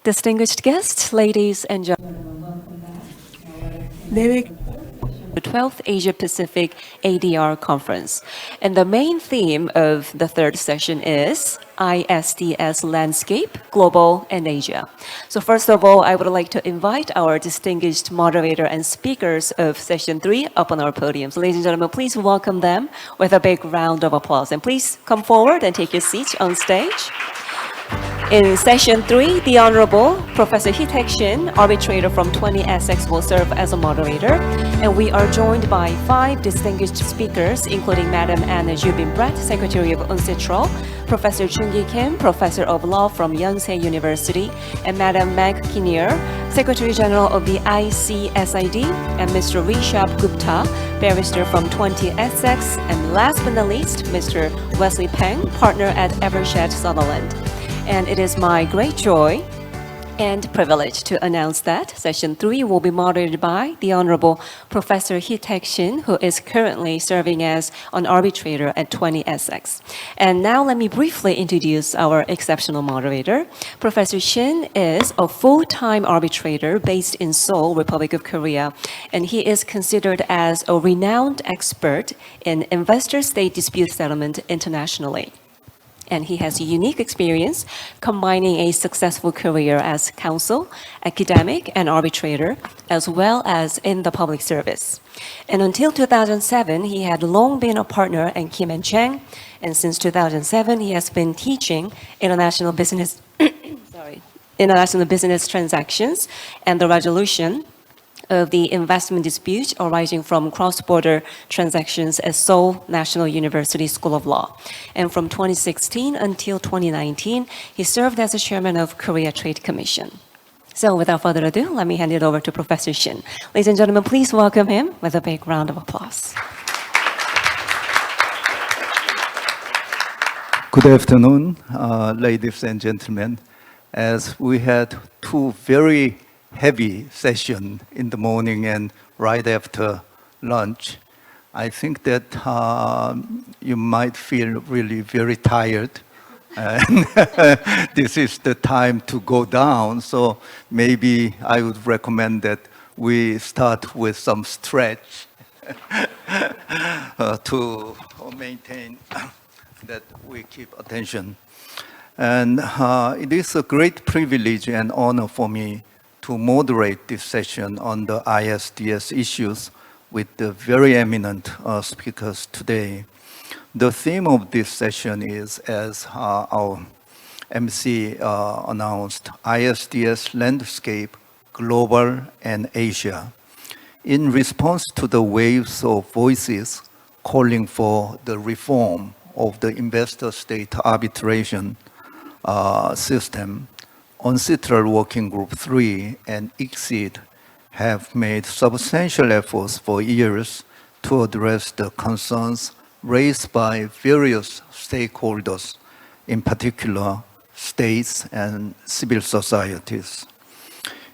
Distinguished guests, ladies and gentlemen, welcome back. The 12th Asia Pacific ADR Conference. And the main theme of the third session is ISDS Landscape, Global and Asia. So first of all, I would like to invite our distinguished moderator and speakers of session 3 up on our podium. So ladies and gentlemen, please welcome them with a big round of applause. And please come forward and take your seats on stage. In session 3, the Honorable Professor Hee-Taek Shin, arbitrator from 20SX, will serve as a moderator. And we are joined by 5 distinguished speakers, including Madam Anna Jubin-Brett, Secretary of UNCITRAL, Professor Chun-Gi Kim, Professor of Law from Yonsei University, and Madam Meg Kinnear, Secretary General of the ICSID, and Mr. Rishabh Gupta, Barrister from 20SX, and last but not least, Mr. Wesley Peng, Partner at Evershed Sutherland. And it is my great joy and privilege to announce that Session 3 will be moderated by the Honorable Professor Hee-Taek Shin, who is currently serving as an arbitrator at 20SX. And now let me briefly introduce our exceptional moderator. Professor Shin is a full-time arbitrator based in Seoul, Republic of Korea, and he is considered as a renowned expert in investor-state dispute settlement internationally. And he has a unique experience combining a successful career as counsel, academic, and arbitrator, as well as in the public service. And until 2007, he had long been a partner at Kim & Chang, and since 2007, he has been teaching international business, international business transactions and the resolution of the investment dispute arising from cross-border transactions at Seoul National University School of Law. And from 2016 until 2019, he served as the chairman of Korea Trade Commission. So without further ado, let me hand it over to Professor Shin. Ladies and gentlemen, please welcome him with a big round of applause. Good afternoon, ladies and gentlemen. As we had 2 very heavy session in the morning and right after lunch, I think that you might feel really very tired. And this is the time to go down. So maybe I would recommend that we start with some stretch to maintain that we keep attention. And it is a great privilege and honor for me to moderate this session on the ISDS issues with the very eminent speakers today. The theme of this session is, as our MC announced, ISDS Landscape, Global and Asia. In response to the waves of voices calling for the reform of the investor-state arbitration system, UNCITRAL Working Group 3 and ICSID have made substantial efforts for years to address the concerns raised by various stakeholders, in particular states and civil societies.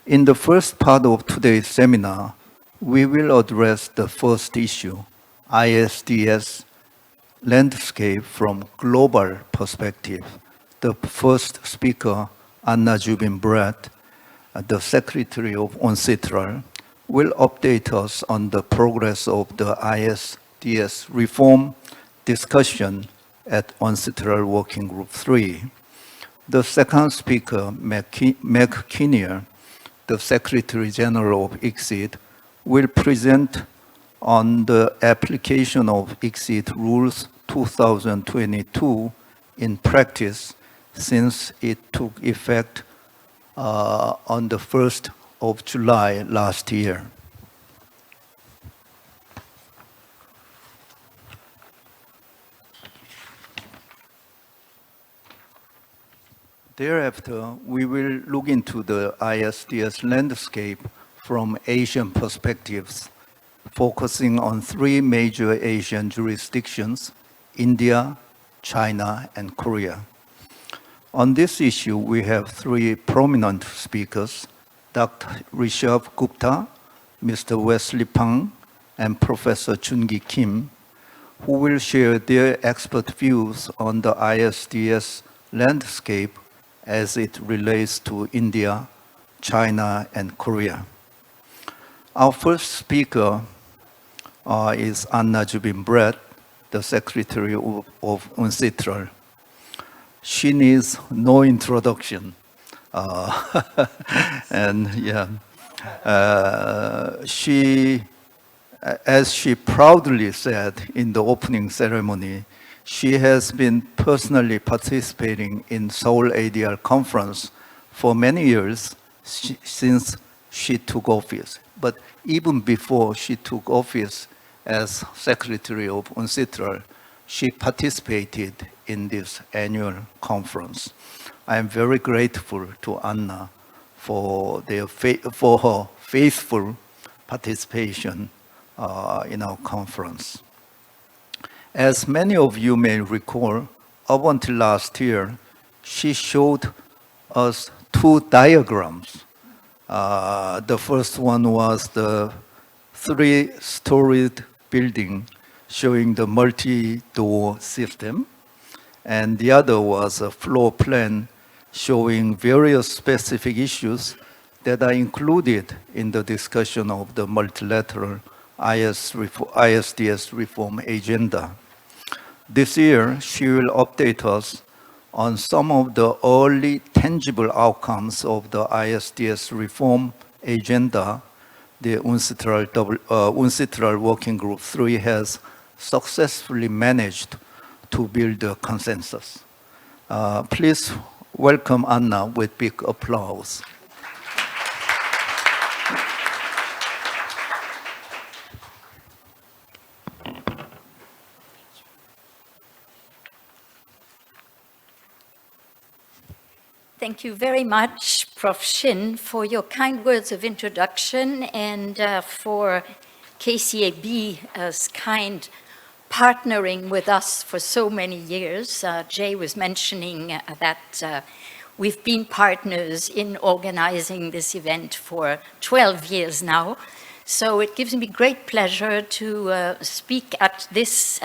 In the first part of today's seminar, we will address the first issue, ISDS landscape from global perspective. The first speaker, Anna Jubin-Brett, the Secretary of UNCITRAL, will update us on the progress of the ISDS reform discussion at UNCITRAL Working Group 3. The second speaker, Meg Kinnear, the Secretary General of ICSID, will present on the application of ICSID Rules 2022 in practice since it took effect on the 1st of July last year. Thereafter, we will look into the ISDS landscape from Asian perspectives, focusing on 3 major Asian jurisdictions, India, China, and Korea. On this issue, we have 3 prominent speakers, Dr. Rishabh Gupta, Mr. Wesley Peng, and Professor Chun-Gi Kim, who will share their expert views on the ISDS landscape as it relates to India, China, and Korea. Our first speaker is Anna Jubin-Brett, the Secretary of UNCITRAL. She needs no introduction. And yeah, as she proudly said in the opening ceremony, she has been personally participating in Seoul ADR conference for many years since she took office. But even before she took office as Secretary of UNCITRAL, she participated in this annual conference. I am very grateful to Anna for her faithful participation in our conference. As many of you may recall, up until last year, she showed us two diagrams. The first one was the three-storied building showing the multi-door system, and the other was a floor plan showing various specific issues that are included in the discussion of the multilateral ISDS reform agenda. This year, she will update us on some of the early tangible outcomes of the ISDS reform agenda the UNCITRAL Working Group 3 has successfully managed to build a consensus. Please welcome Anna with big applause. Thank you very much, Prof. Shin, for your kind words of introduction and for KCAB's kind partnering with us for so many years. Jay was mentioning that we've been partners in organizing this event for 12 years now. So it gives me great pleasure to speak at this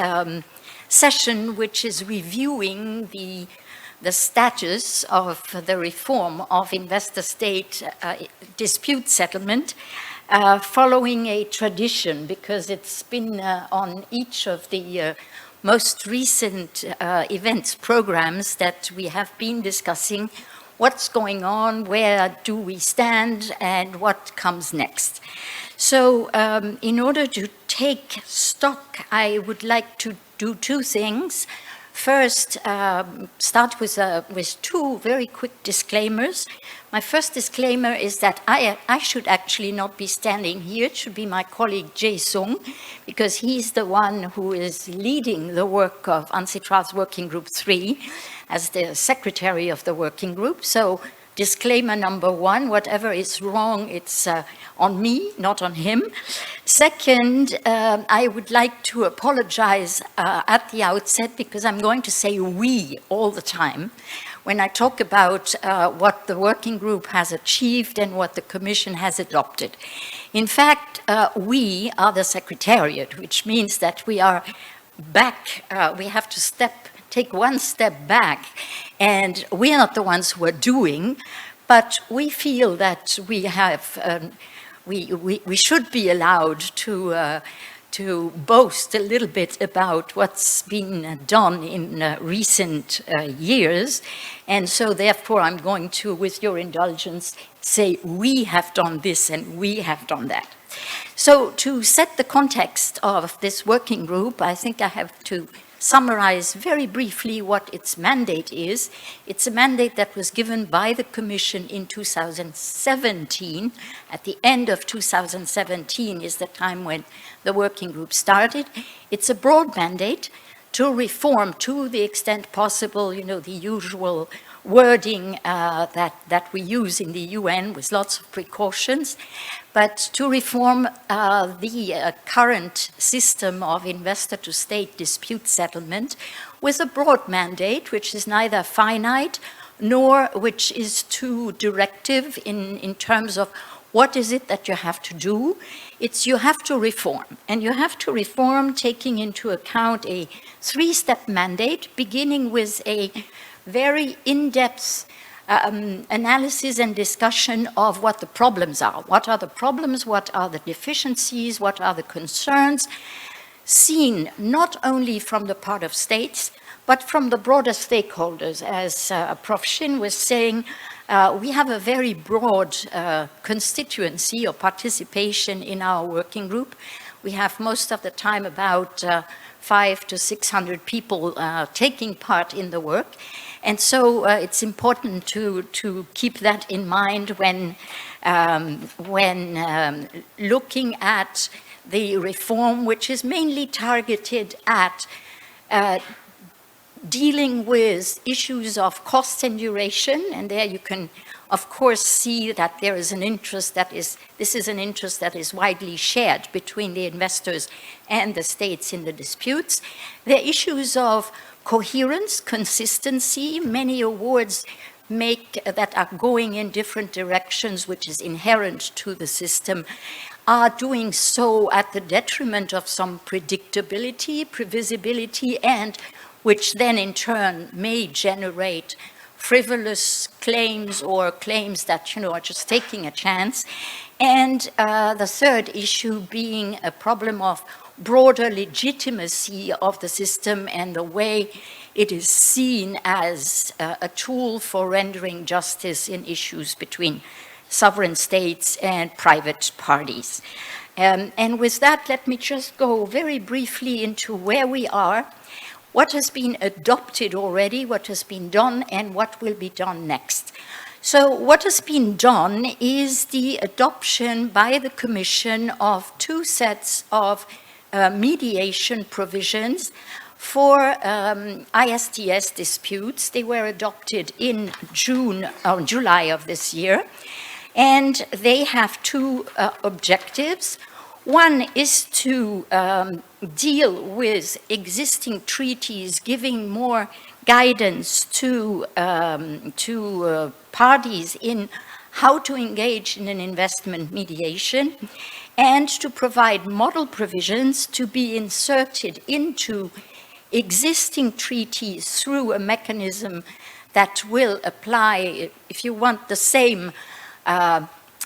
session, which is reviewing the status of the reform of investor-state dispute settlement following a tradition, because it's been on each of the most recent events programs that we have been discussing what's going on, where do we stand, and what comes next. So in order to take stock, I would like to do two things. First, start with two very quick disclaimers. My first disclaimer is that I should actually not be standing here. It should be my colleague Jae Sung, because he's the one who is leading the work of UNCITRAL's Working Group 3 as the secretary of the working group. So disclaimer number one, whatever is wrong, it's on me, not on him. Second, I would like to apologize at the outset, because I'm going to say we all the time when I talk about what the working group has achieved and what the Commission has adopted. In fact, we are the Secretariat, which means that we are back, we have to take one step back, and we are not the ones who are doing, but we feel that we have, we should be allowed to boast a little bit about what's been done in recent years. And so therefore I'm going to, with your indulgence, say we have done this and we have done that. So to set the context of this working group, I think I have to summarize very briefly what its mandate is. It's a mandate that was given by the Commission in 2017. At the end of 2017 is the time when the working group started. It's a broad mandate to reform, to the extent possible, you know, the usual wording that we use in the UN with lots of precautions, but to reform the current system of investor-to-state dispute settlement with a broad mandate, which is neither finite nor which is too directive in terms of what is it that you have to do. It's you have to reform, and you have to reform taking into account a three-step mandate, beginning with a very in-depth analysis and discussion of what the problems are. What are the problems? What are the deficiencies? What are the concerns? Seen not only from the part of states, but from the broader stakeholders. As Prof. Shin was saying, we have a very broad constituency or participation in our working group. We have most of the time about 500 to 600 people taking part in the work. And so it's important to keep that in mind when looking at the reform, which is mainly targeted at dealing with issues of cost and duration. And there you can, of course, see that there is an interest this is an interest that is widely shared between the investors and the states in the disputes. There are issues of coherence, consistency. Many awards that are going in different directions, which is inherent to the system, are doing so at the detriment of some predictability, previsibility, and which then in turn may generate frivolous claims or claims that, are just taking a chance. And the third issue being a problem of broader legitimacy of the system and the way it is seen as a tool for rendering justice in issues between sovereign states and private parties. And with that, let me just go very briefly into where we are, what has been adopted already, what has been done, and what will be done next. So what has been done is the adoption by the Commission of 2 sets of mediation provisions for ISDS disputes. They were adopted in July of this year, and they have 2 objectives. One is to deal with existing treaties, giving more guidance to parties in how to engage in an investment mediation, and to provide model provisions to be inserted into existing treaties through a mechanism that will apply, if you want, the same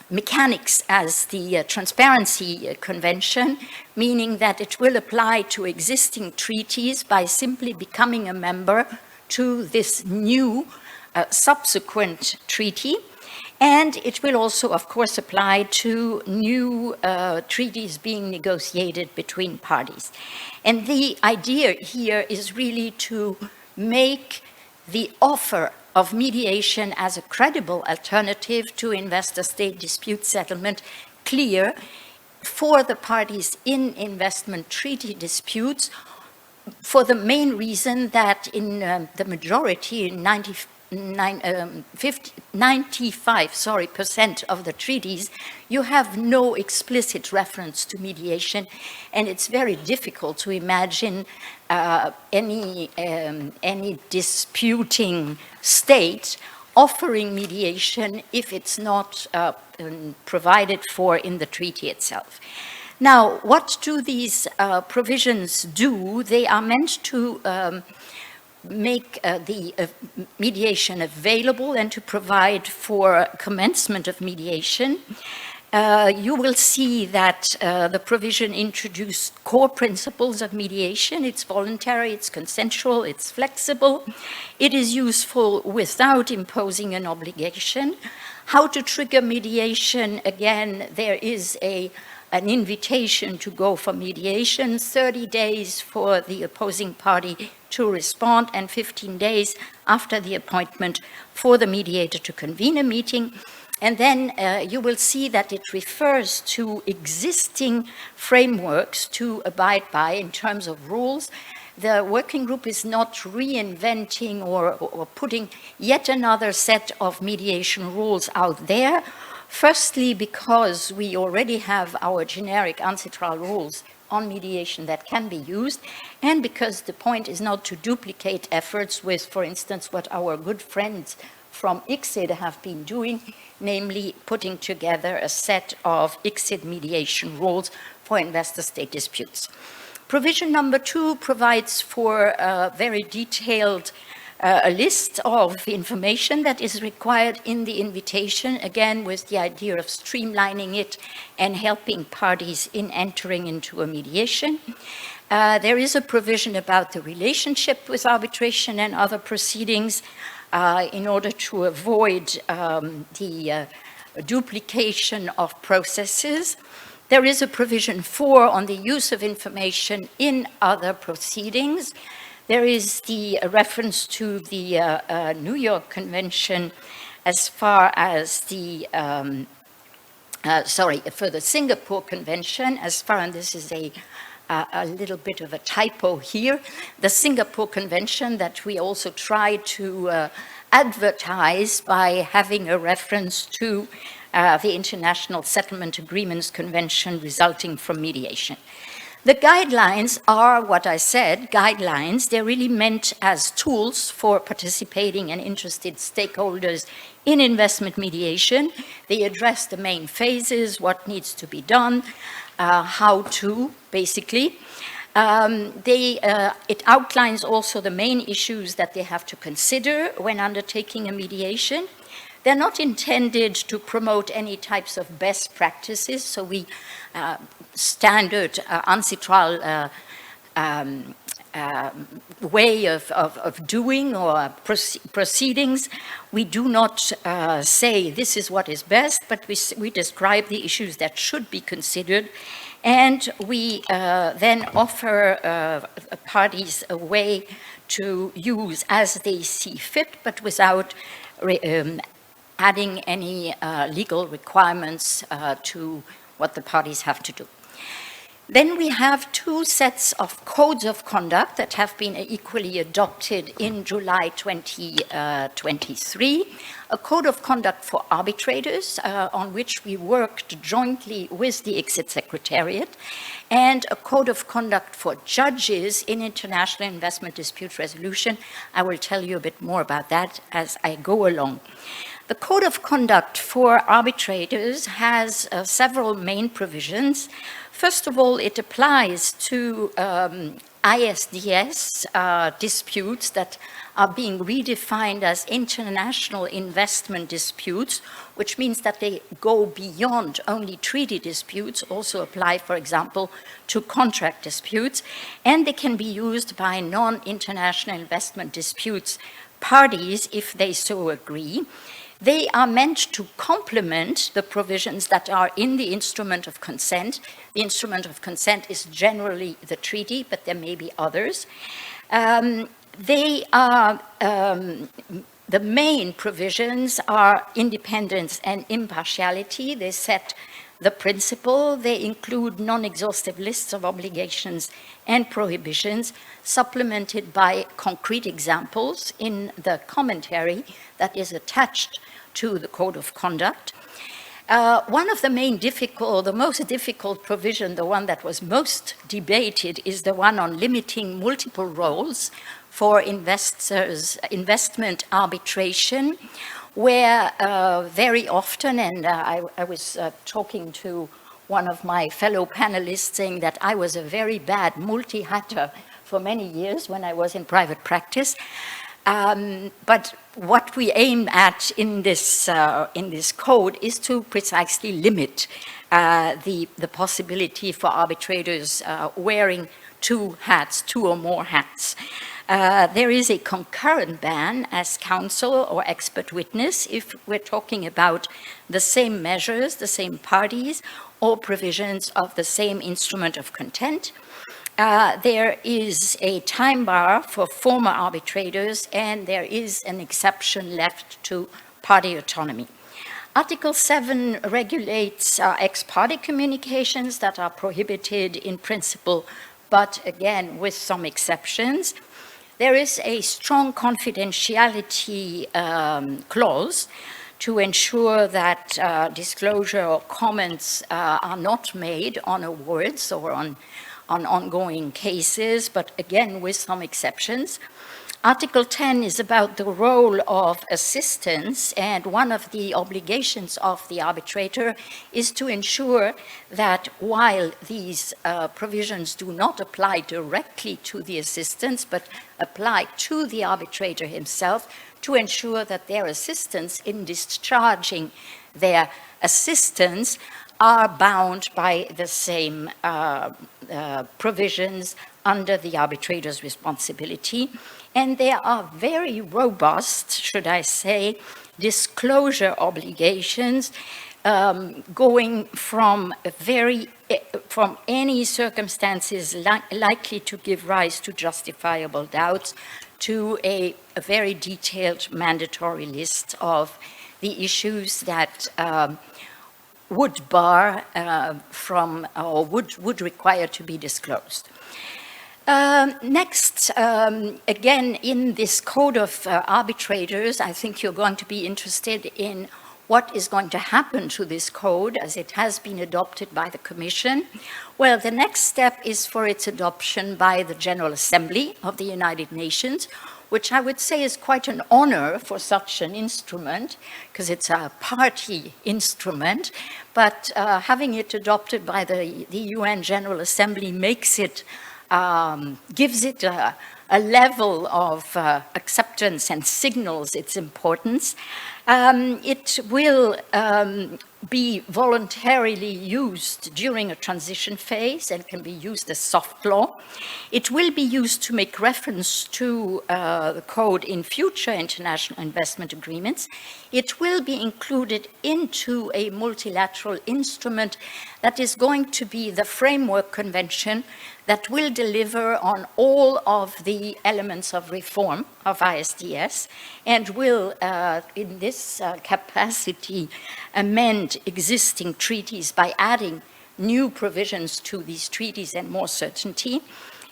mechanics as the Transparency Convention, meaning that it will apply to existing treaties by simply becoming a member to this new subsequent treaty. And it will also, of course, apply to new treaties being negotiated between parties. And the idea here is really to make the offer of mediation as a credible alternative to investor-state dispute settlement clear for the parties in investment treaty disputes, for the main reason that in the majority, 95% of the treaties, you have no explicit reference to mediation, and it's very difficult to imagine any disputing state offering mediation if it's not provided for in the treaty itself. Now, what do these provisions do? They are meant to make the mediation available and to provide for commencement of mediation. You will see that the provision introduced core principles of mediation. It's voluntary, it's consensual, it's flexible. It is useful without imposing an obligation. How to trigger mediation? Again, there is an invitation to go for mediation, 30 days for the opposing party to respond, and 15 days after the appointment for the mediator to convene a meeting. And then you will see that it refers to existing frameworks to abide by in terms of rules. The working group is not reinventing or putting yet another set of mediation rules out there. Firstly, because we already have our generic ancestral rules on mediation that can be used, and because the point is not to duplicate efforts with, for instance, what our good friends from ICSID have been doing, namely putting together a set of ICSID mediation rules for investor-state disputes. Provision number 2 provides for very detailed a list of information that is required in the invitation, again with the idea of streamlining it and helping parties in entering into a mediation. There is a provision about the relationship with arbitration and other proceedings in order to avoid the duplication of processes. There is a provision 4 on the use of information in other proceedings. There is the reference to the New York Convention as far as the, for the Singapore Convention, as far, and this is a little bit of a typo here, the Singapore Convention that we also try to advertise by having a reference to the International Settlement Agreements Convention resulting from mediation. The guidelines are what I said, guidelines. They're really meant as tools for participating and interested stakeholders in investment mediation. They address the main phases, what needs to be done, how to, basically. It outlines also the main issues that they have to consider when undertaking a mediation. They're not intended to promote any types of best practices, so we standard ancestral way of doing or proceedings. We do not say this is what is best, but we describe the issues that should be considered, and we then offer parties a way to use as they see fit, but without adding any legal requirements to what the parties have to do. Then we have 2 sets of codes of conduct that have been equally adopted in July 2023. A code of conduct for arbitrators, on which we worked jointly with the ICSID Secretariat, and a code of conduct for judges in international investment dispute resolution. I will tell you a bit more about that as I go along. The Code of Conduct for arbitrators has several main provisions. First of all, it applies to ISDS disputes that are being redefined as international investment disputes, which means that they go beyond only treaty disputes, also apply, for example, to contract disputes, and they can be used by non-international investment disputes parties if they so agree. They are meant to complement the provisions that are in the instrument of consent. The instrument of consent is generally the treaty, but there may be others. They are, the main provisions are independence and impartiality. They set the principle. They include non-exhaustive lists of obligations and prohibitions, supplemented by concrete examples in the commentary that is attached to the Code of Conduct. One of the most difficult provision, the one that was most debated, is the one on limiting multiple roles for investment arbitration, where very often, and I was talking to one of my fellow panelists saying that I was a very bad multi-hatter for many years when I was in private practice. But what we aim at in this code is to precisely limit the possibility for arbitrators wearing 2 hats, 2 or more hats. There is a concurrent ban as counsel or expert witness if we're talking about the same measures, the same parties, or provisions of the same instrument of content. There is a time bar for former arbitrators, and there is an exception left to party autonomy. Article 7 regulates ex parte communications that are prohibited in principle, but again, with some exceptions. There is a strong confidentiality clause to ensure that disclosure or comments are not made on awards or on on ongoing cases, but again, with some exceptions. Article 10 is about the role of assistance, and one of the obligations of the arbitrator is to ensure that while these provisions do not apply directly to the assistants, but apply to the arbitrator himself, to ensure that their assistants in discharging their assistance are bound by the same provisions under the arbitrator's responsibility. And there are very robust, should I say, disclosure obligations going from any circumstances likely to give rise to justifiable doubts to a very detailed mandatory list of the issues that would bar from, or would require to be disclosed. Next, again, in this code of arbitrators, I think you're going to be interested in what is going to happen to this code as it has been adopted by the Commission. Well, the next step is for its adoption by the General Assembly of the United Nations, which I would say is quite an honor for such an instrument, because it's a party instrument, but having it adopted by the UN General Assembly makes it gives it a level of acceptance and signals its importance. It will be voluntarily used during a transition phase and can be used as soft law. It will be used to make reference to the code in future international investment agreements. It will be included into a multilateral instrument that is going to be the framework convention that will deliver on all of the elements of reform of ISDS and will, in this capacity, amend existing treaties by adding new provisions to these treaties and more certainty.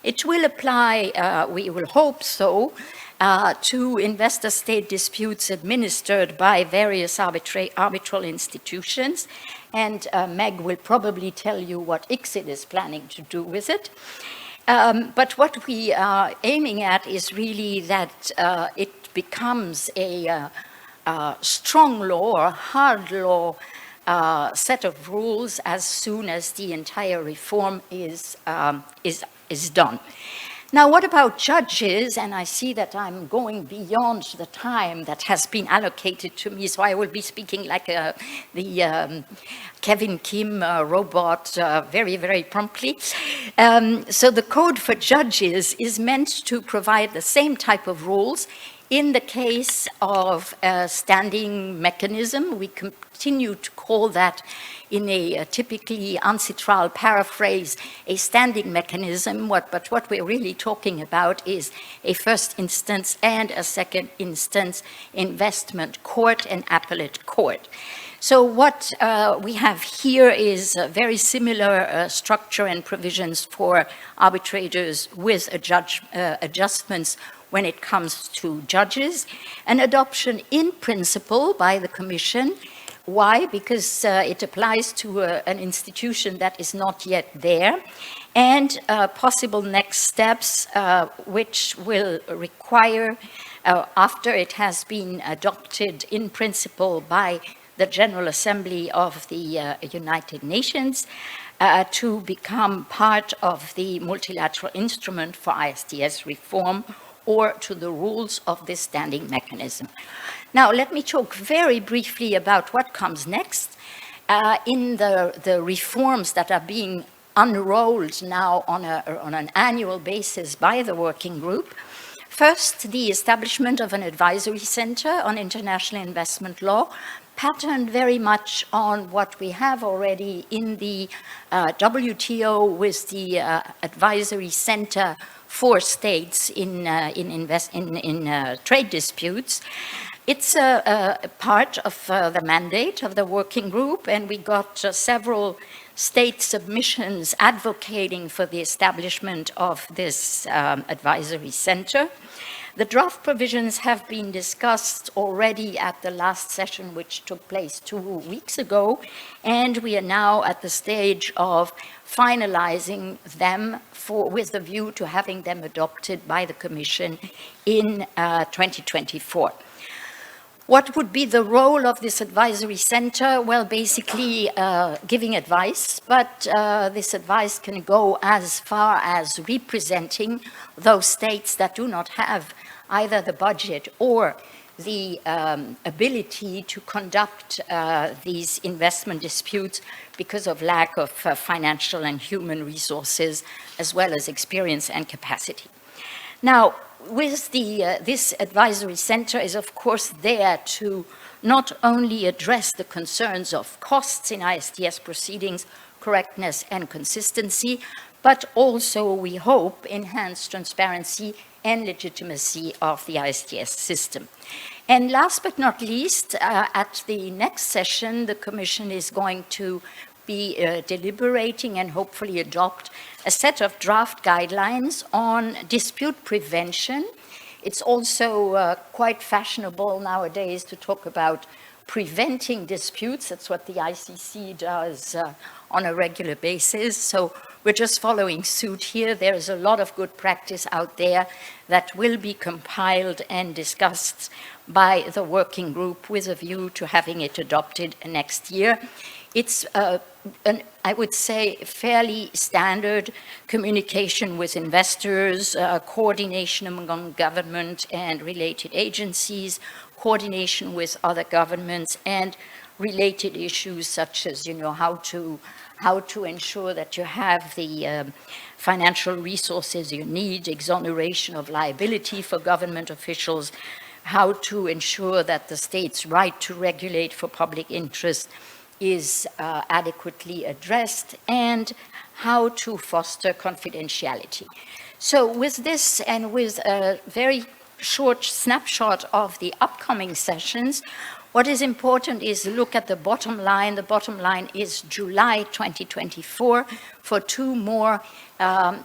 It will apply, we will hope so, to investor-state disputes administered by various arbitral institutions, and Meg will probably tell you what ICSID is planning to do with it. But what we are aiming at is really that it becomes a strong law or hard law set of rules as soon as the entire reform is done. Now, what about judges? And I see that I'm going beyond the time that has been allocated to me, so I will be speaking like the Kevin Kim robot very, very promptly. So the code for judges is meant to provide the same type of rules in the case of a standing mechanism. We continue to call that, in a typically ancestral paraphrase, a standing mechanism, but what we're really talking about is a first instance and a second instance investment court and appellate court. So what we have here is a very similar structure and provisions for arbitrators with adjustments when it comes to judges, an adoption in principle by the Commission. Why? Because it applies to an institution that is not yet there, and possible next steps which will require, after it has been adopted in principle by the General Assembly of the United Nations, to become part of the multilateral instrument for ISDS reform, or to the rules of this standing mechanism. Now, let me talk very briefly about what comes next in the reforms that are being unrolled now on an annual basis by the working group. First, the establishment of an advisory center on international investment law, patterned very much on what we have already in the WTO with the advisory center for states in trade disputes. It's a part of the mandate of the working group, and we got several state submissions advocating for the establishment of this advisory center. The draft provisions have been discussed already at the last session, which took place 2 weeks ago, and we are now at the stage of finalizing them with the view to having them adopted by the Commission in 2024. What would be the role of this advisory center? Well, basically giving advice, but this advice can go as far as representing those states that do not have either the budget or the ability to conduct these investment disputes because of lack of financial and human resources, as well as experience and capacity. Now, with this advisory center is of course there to not only address the concerns of costs in ISDS proceedings, correctness and consistency, but also, we hope, enhance transparency and legitimacy of the ISDS system. And last but not least, at the next session, the Commission is going to be deliberating and hopefully adopt a set of draft guidelines on dispute prevention. It's also quite fashionable nowadays to talk about preventing disputes. That's what the ICC does on a regular basis. So we're just following suit here. There is a lot of good practice out there that will be compiled and discussed by the working group with a view to having it adopted next year. It's, I would say, fairly standard communication with investors, coordination among government and related agencies, coordination with other governments, and related issues such as, how to ensure that you have the financial resources you need, exoneration of liability for government officials, how to ensure that the state's right to regulate for public interest is adequately addressed, and how to foster confidentiality. So with this, and with a very short snapshot of the upcoming sessions, what is important is look at the bottom line. The bottom line is July 2024 for 2 more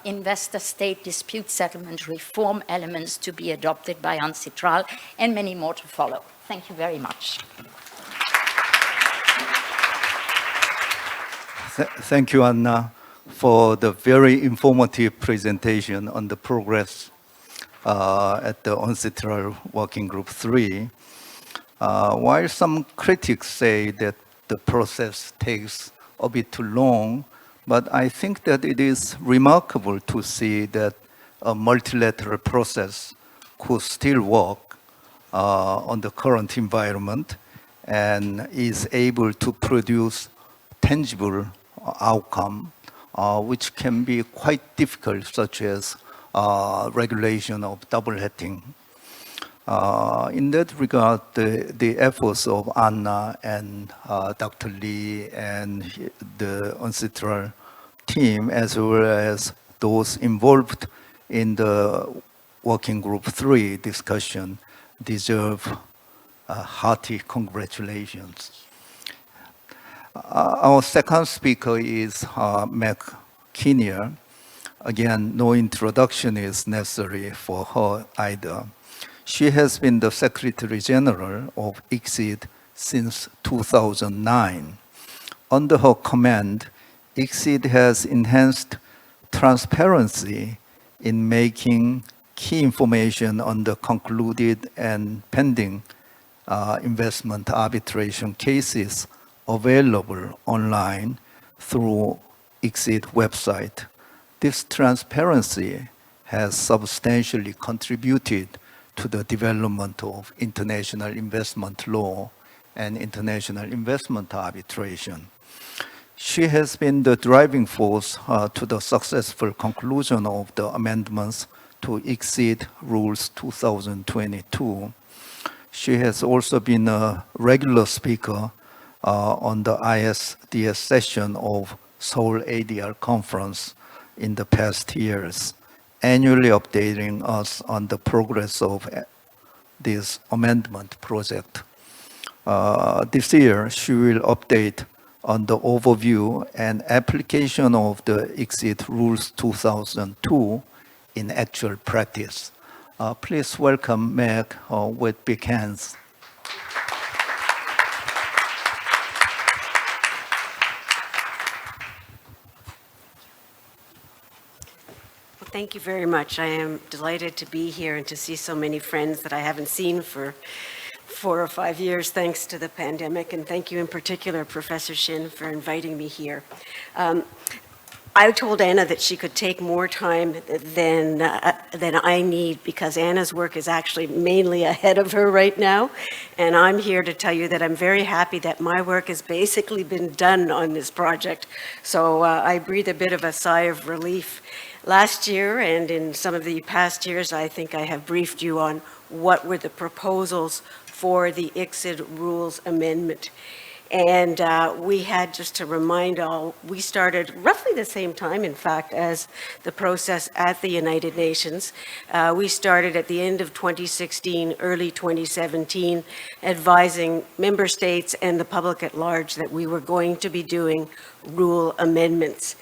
investor-state dispute settlement reform elements to be adopted by UNCITRAL, and many more to follow. Thank you very much. Thank you, Anna, for the very informative presentation on the progress at the UNCITRAL Working Group 3. While some critics say that the process takes a bit too long, but I think that it is remarkable to see that a multilateral process could still work on the current environment and is able to produce tangible outcome, which can be quite difficult, such as regulation of double hatting. In that regard, the efforts of Anna and Dr. Lee and the UNCITRAL team, as well as those involved in the Working Group 3 discussion, deserve hearty congratulations. Our second speaker is Meg Kinnear. Again, no introduction is necessary for her either. She has been the Secretary General of ICSID since 2009. Under her command, ICSID has enhanced transparency in making key information on the concluded and pending investment arbitration cases available online through ICSID website. This transparency has substantially contributed to the development of international investment law and international investment arbitration. She has been the driving force to the successful conclusion of the amendments to ICSID Rules 2022. She has also been a regular speaker on the ISDS session of Seoul ADR conference in the past years, annually updating us on the progress of this amendment project. This year, she will update on the overview and application of the ICSID Rules 2002 in actual practice. Please welcome Meg with big hands. Thank you very much. I am delighted to be here and to see so many friends that I haven't seen for 4 or 5 years, thanks to the pandemic. And thank you in particular, Professor Shin, for inviting me here. I told Anna that she could take more time than I need because Anna's work is actually mainly ahead of her right now. And I'm here to tell you that I'm very happy that my work has basically been done on this project. So I breathe a bit of a sigh of relief. Last year and in some of the past years, I think I have briefed you on what were the proposals for the ICSID rules amendment. And we had, just to remind all, we started roughly the same time, in fact, as the process at the United Nations. We started at the end of 2016, early 2017, advising member states and the public at large that we were going to be doing rule amendments.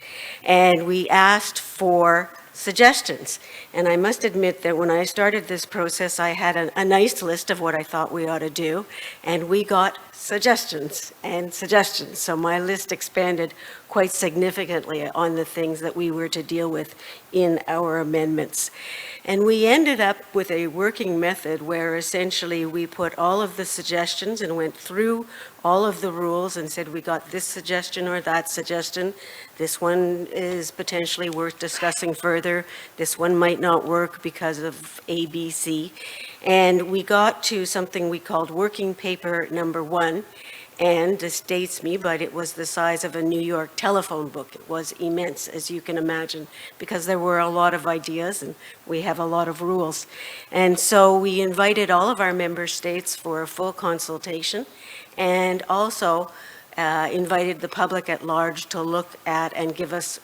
And we asked for suggestions. And I must admit that when I started this process, I had a nice list of what I thought we ought to do, and we got suggestions and suggestions. So my list expanded quite significantly on the things that we were to deal with in our amendments. And we ended up with a working method where essentially we put all of the suggestions and went through all of the rules and said we got this suggestion or that suggestion. This one is potentially worth discussing further. This one might not work because of A, B, C. And we got to something we called working paper number 1. And this dates me, but it was the size of a New York telephone book. It was immense, as you can imagine, because there were a lot of ideas and we have a lot of rules. And so we invited all of our member states for a full consultation and also invited the public at large to look at and give us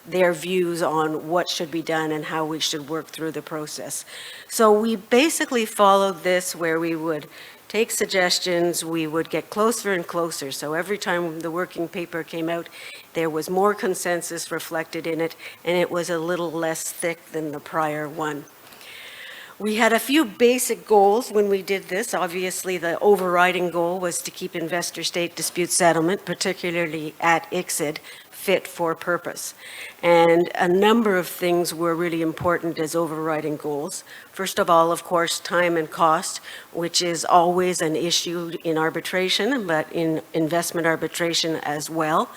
their views on what should be done and how we should work through the process. So we basically followed this where we would take suggestions, we would get closer and closer. So every time the working paper came out, there was more consensus reflected in it, and it was a little less thick than the prior one. We had a few basic goals when we did this. Obviously, the overriding goal was to keep investor-state dispute settlement, particularly at ICSID, fit for purpose. And a number of things were really important as overriding goals. First of all, of course, time and cost, which is always an issue in arbitration, but in investment arbitration as well.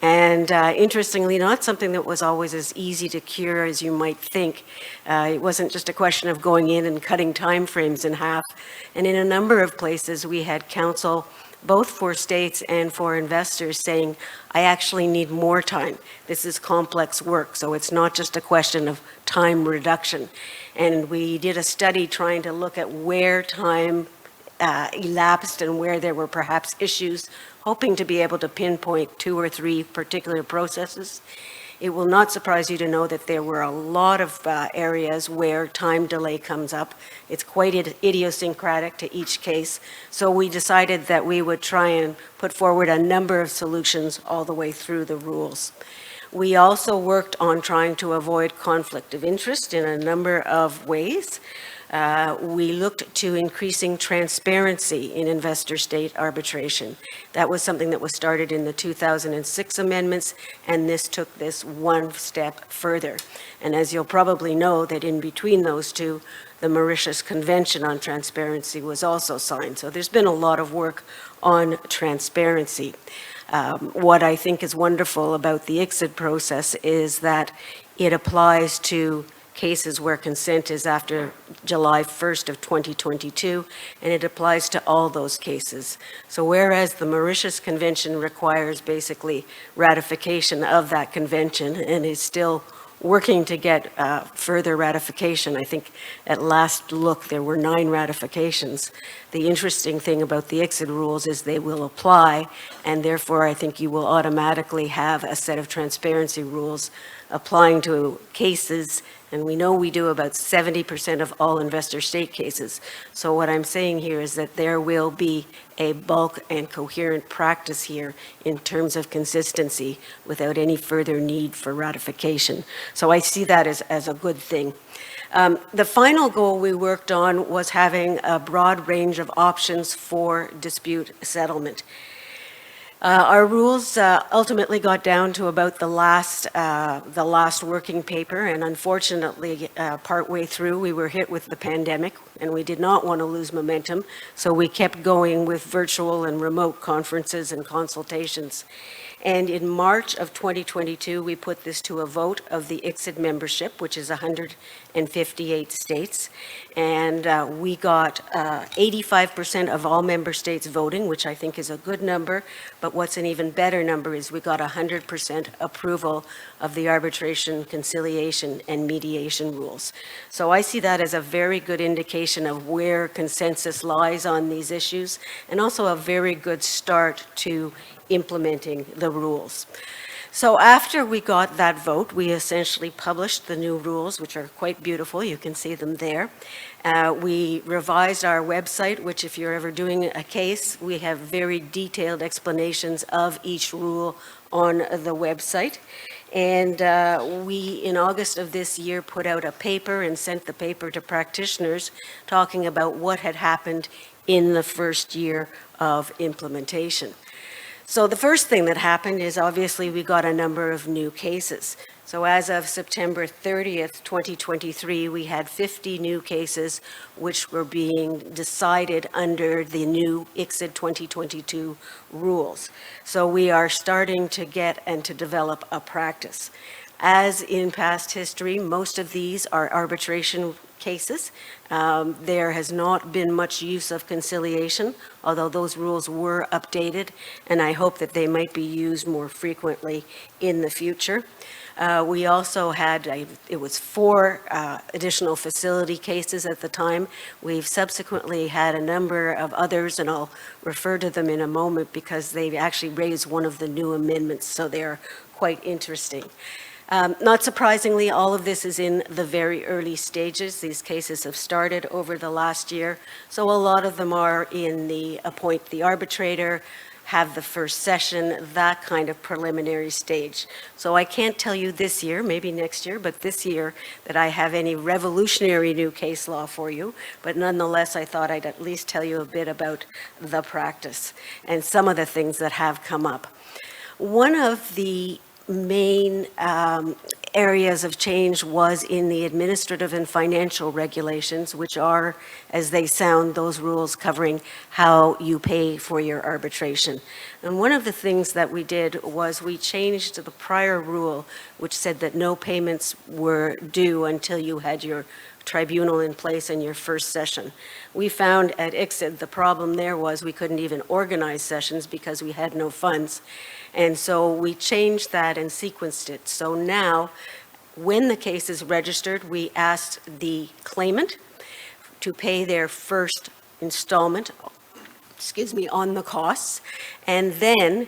And interestingly, not something that was always as easy to cure as you might think. It wasn't just a question of going in and cutting timeframes in half. And in a number of places, we had counsel both for states and for investors saying, I actually need more time. This is complex work, so it's not just a question of time reduction. And we did a study trying to look at where time elapsed and where there were perhaps issues, hoping to be able to pinpoint 2 or 3 particular processes. It will not surprise you to know that there were a lot of areas where time delay comes up. It's quite idiosyncratic to each case. So we decided that we would try and put forward a number of solutions all the way through the rules. We also worked on trying to avoid conflict of interest in a number of ways. We looked to increasing transparency in investor-state arbitration. That was something that was started in the 2006 amendments, and this took this one step further. And as you'll probably know, that in between those two, the Mauritius Convention on Transparency was also signed. So there's been a lot of work on transparency. What I think is wonderful about the ICSID process is that it applies to cases where consent is after July 1st of 2022, and it applies to all those cases. So whereas the Mauritius Convention requires basically ratification of that convention and is still working to get further ratification. I think at last look there were 9 ratifications. The interesting thing about the ICSID rules is they will apply, and therefore I think you will automatically have a set of transparency rules applying to cases, and we know we do about 70% of all investor state cases. So what I'm saying here is that there will be a bulk and coherent practice here in terms of consistency without any further need for ratification. So I see that as a good thing. The final goal we worked on was having a broad range of options for dispute settlement. Our rules ultimately got down to about the last working paper, and unfortunately, partway through, we were hit with the pandemic, and we did not want to lose momentum, so we kept going with virtual and remote conferences and consultations. And in March of 2022, we put this to a vote of the ICSID membership, which is 158 states. And we got 85% of all member states voting, which I think is a good number. But what's an even better number is we got 100% approval of the arbitration, conciliation, and mediation rules. So I see that as a very good indication of where consensus lies on these issues, and also a very good start to implementing the rules. So after we got that vote, we essentially published the new rules, which are quite beautiful. You can see them there. We revised our website, which if you're ever doing a case, we have very detailed explanations of each rule on the website. And we, in August of this year, put out a paper and sent the paper to practitioners talking about what had happened in the first year of implementation. So the first thing that happened is obviously we got a number of new cases. So as of September 30th, 2023, we had 50 new cases which were being decided under the new ICSID 2022 rules. So we are starting to get and to develop a practice. As in past history, most of these are arbitration cases. There has not been much use of conciliation, although those rules were updated, and I hope that they might be used more frequently in the future. We also had, it was 4 additional facility cases at the time. We've subsequently had a number of others, and I'll refer to them in a moment because they actually raised one of the new amendments, so they're quite interesting. Not surprisingly, all of this is in the very early stages. These cases have started over the last year, so a lot of them are in the appoint the arbitrator, have the first session, that kind of preliminary stage. So I can't tell you this year, maybe next year, but this year that I have any revolutionary new case law for you. But nonetheless, I thought I'd at least tell you a bit about the practice and some of the things that have come up. One of the main areas of change was in the administrative and financial regulations, which are, as they sound, those rules covering how you pay for your arbitration. And one of the things that we did was we changed the prior rule, which said that no payments were due until you had your tribunal in place in your first session. We found at ICSID the problem there was we couldn't even organize sessions because we had no funds. And so we changed that and sequenced it. So now, when the case is registered, we asked the claimant to pay their first installment, on the costs. And then,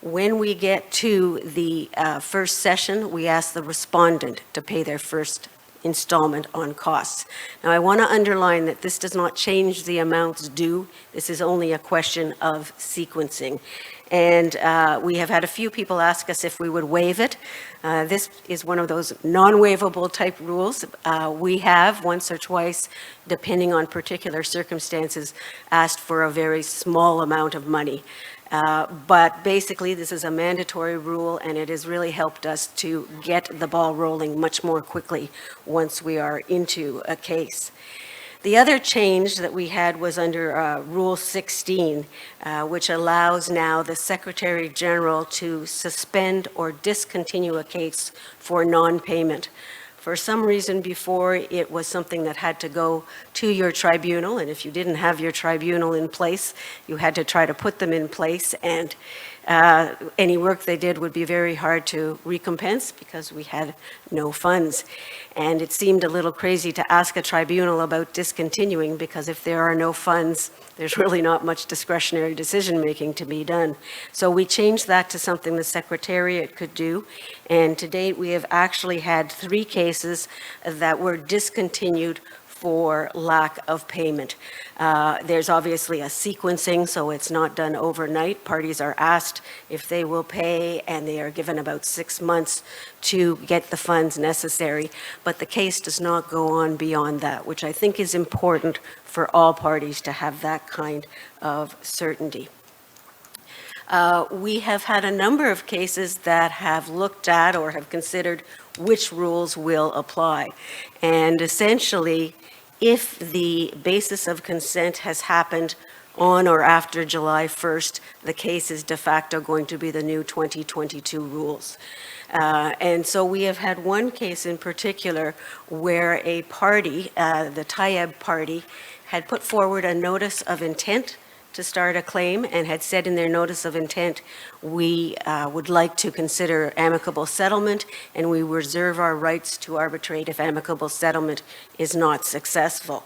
when we get to the first session, we ask the respondent to pay their first installment on costs. Now, I want to underline that this does not change the amounts due. This is only a question of sequencing. And we have had a few people ask us if we would waive it. This is one of those non-waivable type rules. We have once or twice, depending on particular circumstances, asked for a very small amount of money. But basically, this is a mandatory rule, and it has really helped us to get the ball rolling much more quickly once we are into a case. The other change that we had was under Rule 16, which allows now the Secretary General to suspend or discontinue a case for non-payment. For some reason before, it was something that had to go to your tribunal, and if you didn't have your tribunal in place, you had to try to put them in place, and any work they did would be very hard to recompense because we had no funds. And it seemed a little crazy to ask a tribunal about discontinuing because if there are no funds, there's really not much discretionary decision-making to be done. So we changed that to something the Secretariat could do. And to date, we have actually had 3 cases that were discontinued for lack of payment. There's obviously a sequencing, so it's not done overnight. Parties are asked if they will pay, and they are given about 6 months to get the funds necessary. But the case does not go on beyond that, which I think is important for all parties to have that kind of certainty. We have had a number of cases that have looked at or have considered which rules will apply. And essentially, if the basis of consent has happened on or after July 1st, the case is de facto going to be the new 2022 rules. And so we have had one case in particular where a party, the Tayeb party, had put forward a notice of intent to start a claim and had said in their notice of intent, we would like to consider amicable settlement and we reserve our rights to arbitrate if amicable settlement is not successful.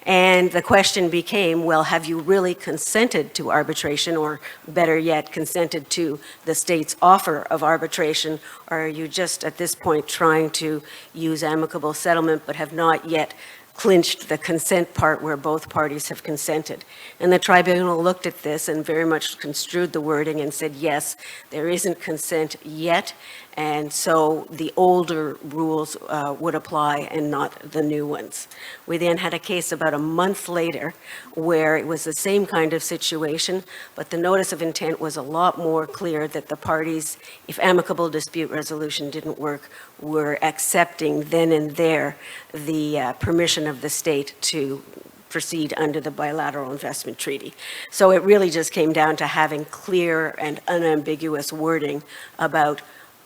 And the question became, well, have you really consented to arbitration, or better yet, consented to the state's offer of arbitration, or are you just at this point trying to use amicable settlement but have not yet clinched the consent part where both parties have consented? And the tribunal looked at this and very much construed the wording and said, yes, there isn't consent yet, and so the older rules would apply and not the new ones. We then had a case about a month later where it was the same kind of situation, but the notice of intent was a lot more clear that the parties, if amicable dispute resolution didn't work, were accepting then and there the permission of the state to proceed under the bilateral investment treaty. So it really just came down to having clear and unambiguous wording about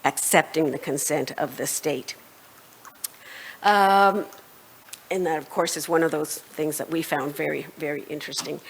accepting the consent of the state. And that, of course, is one of those things that we found very, very interesting.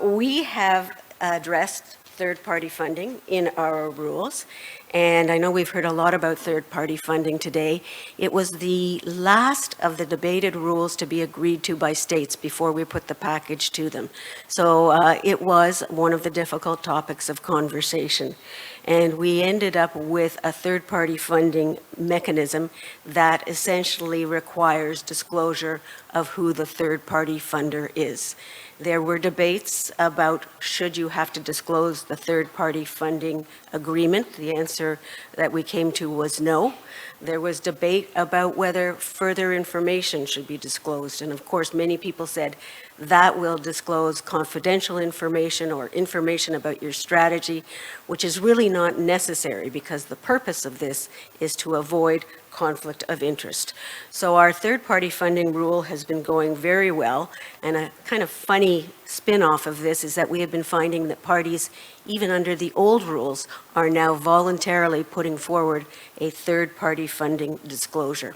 We have addressed third-party funding in our rules, and I know we've heard a lot about third-party funding today. It was the last of the debated rules to be agreed to by states before we put the package to them. So it was one of the difficult topics of conversation. And we ended up with a third-party funding mechanism that essentially requires disclosure of who the third-party funder is. There were debates about should you have to disclose the third-party funding agreement. The answer that we came to was no. There was debate about whether further information should be disclosed. And of course, many people said that will disclose confidential information or information about your strategy, which is really not necessary because the purpose of this is to avoid conflict of interest. So our third-party funding rule has been going very well, and a kind of funny spin-off of this is that we have been finding that parties, even under the old rules, are now voluntarily putting forward a third-party funding disclosure.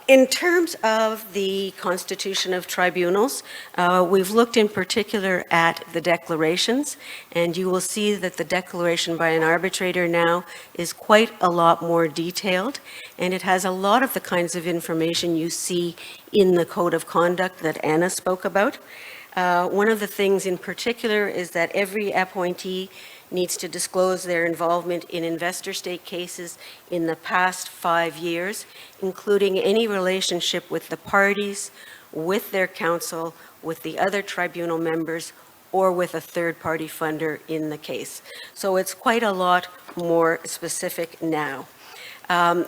In terms of the constitution of tribunals, we've looked in particular at the declarations, and you will see that the declaration by an arbitrator now is quite a lot more detailed, and it has a lot of the kinds of information you see in the code of conduct that Anna spoke about. One of the things in particular is that every appointee needs to disclose their involvement in investor state cases in the past 5 years, including any relationship with the parties, with their counsel, with the other tribunal members, or with a third-party funder in the case. So it's quite a lot more specific now.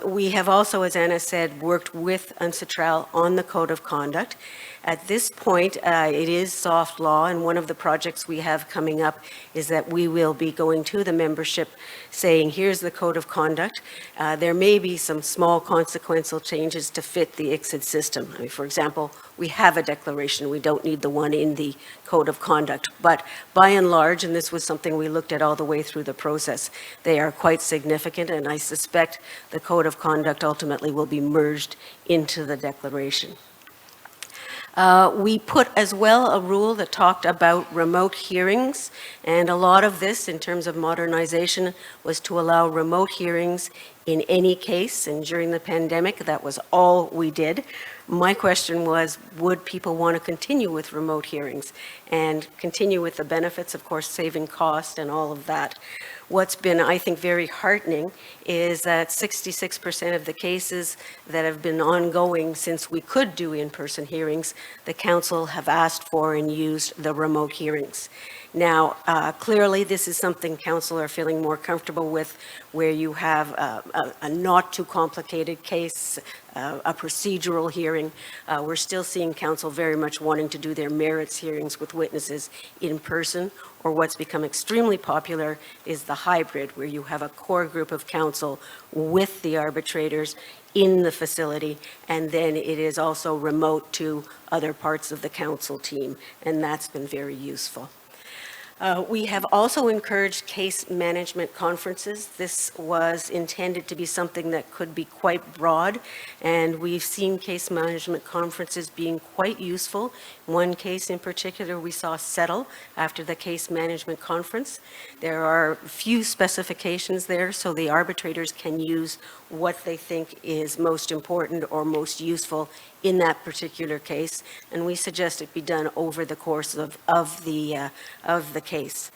We have also, as Anna said, worked with UNCITRAL on the code of conduct. At this point, it is soft law, and one of the projects we have coming up is that we will be going to the membership saying, here's the code of conduct. There may be some small consequential changes to fit the ICSID system. I mean, for example, we have a declaration. We don't need the one in the code of conduct. But by and large, and this was something we looked at all the way through the process, they are quite significant, and I suspect the code of conduct ultimately will be merged into the declaration. We put as well a rule that talked about remote hearings, and a lot of this in terms of modernization was to allow remote hearings in any case, and during the pandemic that was all we did. My question was, would people want to continue with remote hearings and continue with the benefits, of course, saving cost and all of that? What's been, I think, very heartening is that 66% of the cases that have been ongoing since we could do in-person hearings, the council have asked for and used the remote hearings. Now, clearly, this is something council are feeling more comfortable with, where you have a not too complicated case, a procedural hearing. We're still seeing council very much wanting to do their merits hearings with witnesses in person, or what's become extremely popular is the hybrid, where you have a core group of council with the arbitrators in the facility, and then it is also remote to other parts of the council team, and that's been very useful. We have also encouraged case management conferences. This was intended to be something that could be quite broad, and we've seen case management conferences being quite useful. One case in particular we saw settle after the case management conference. There are few specifications there, so the arbitrators can use what they think is most important or most useful in that particular case, and we suggest it be done over the course of the case.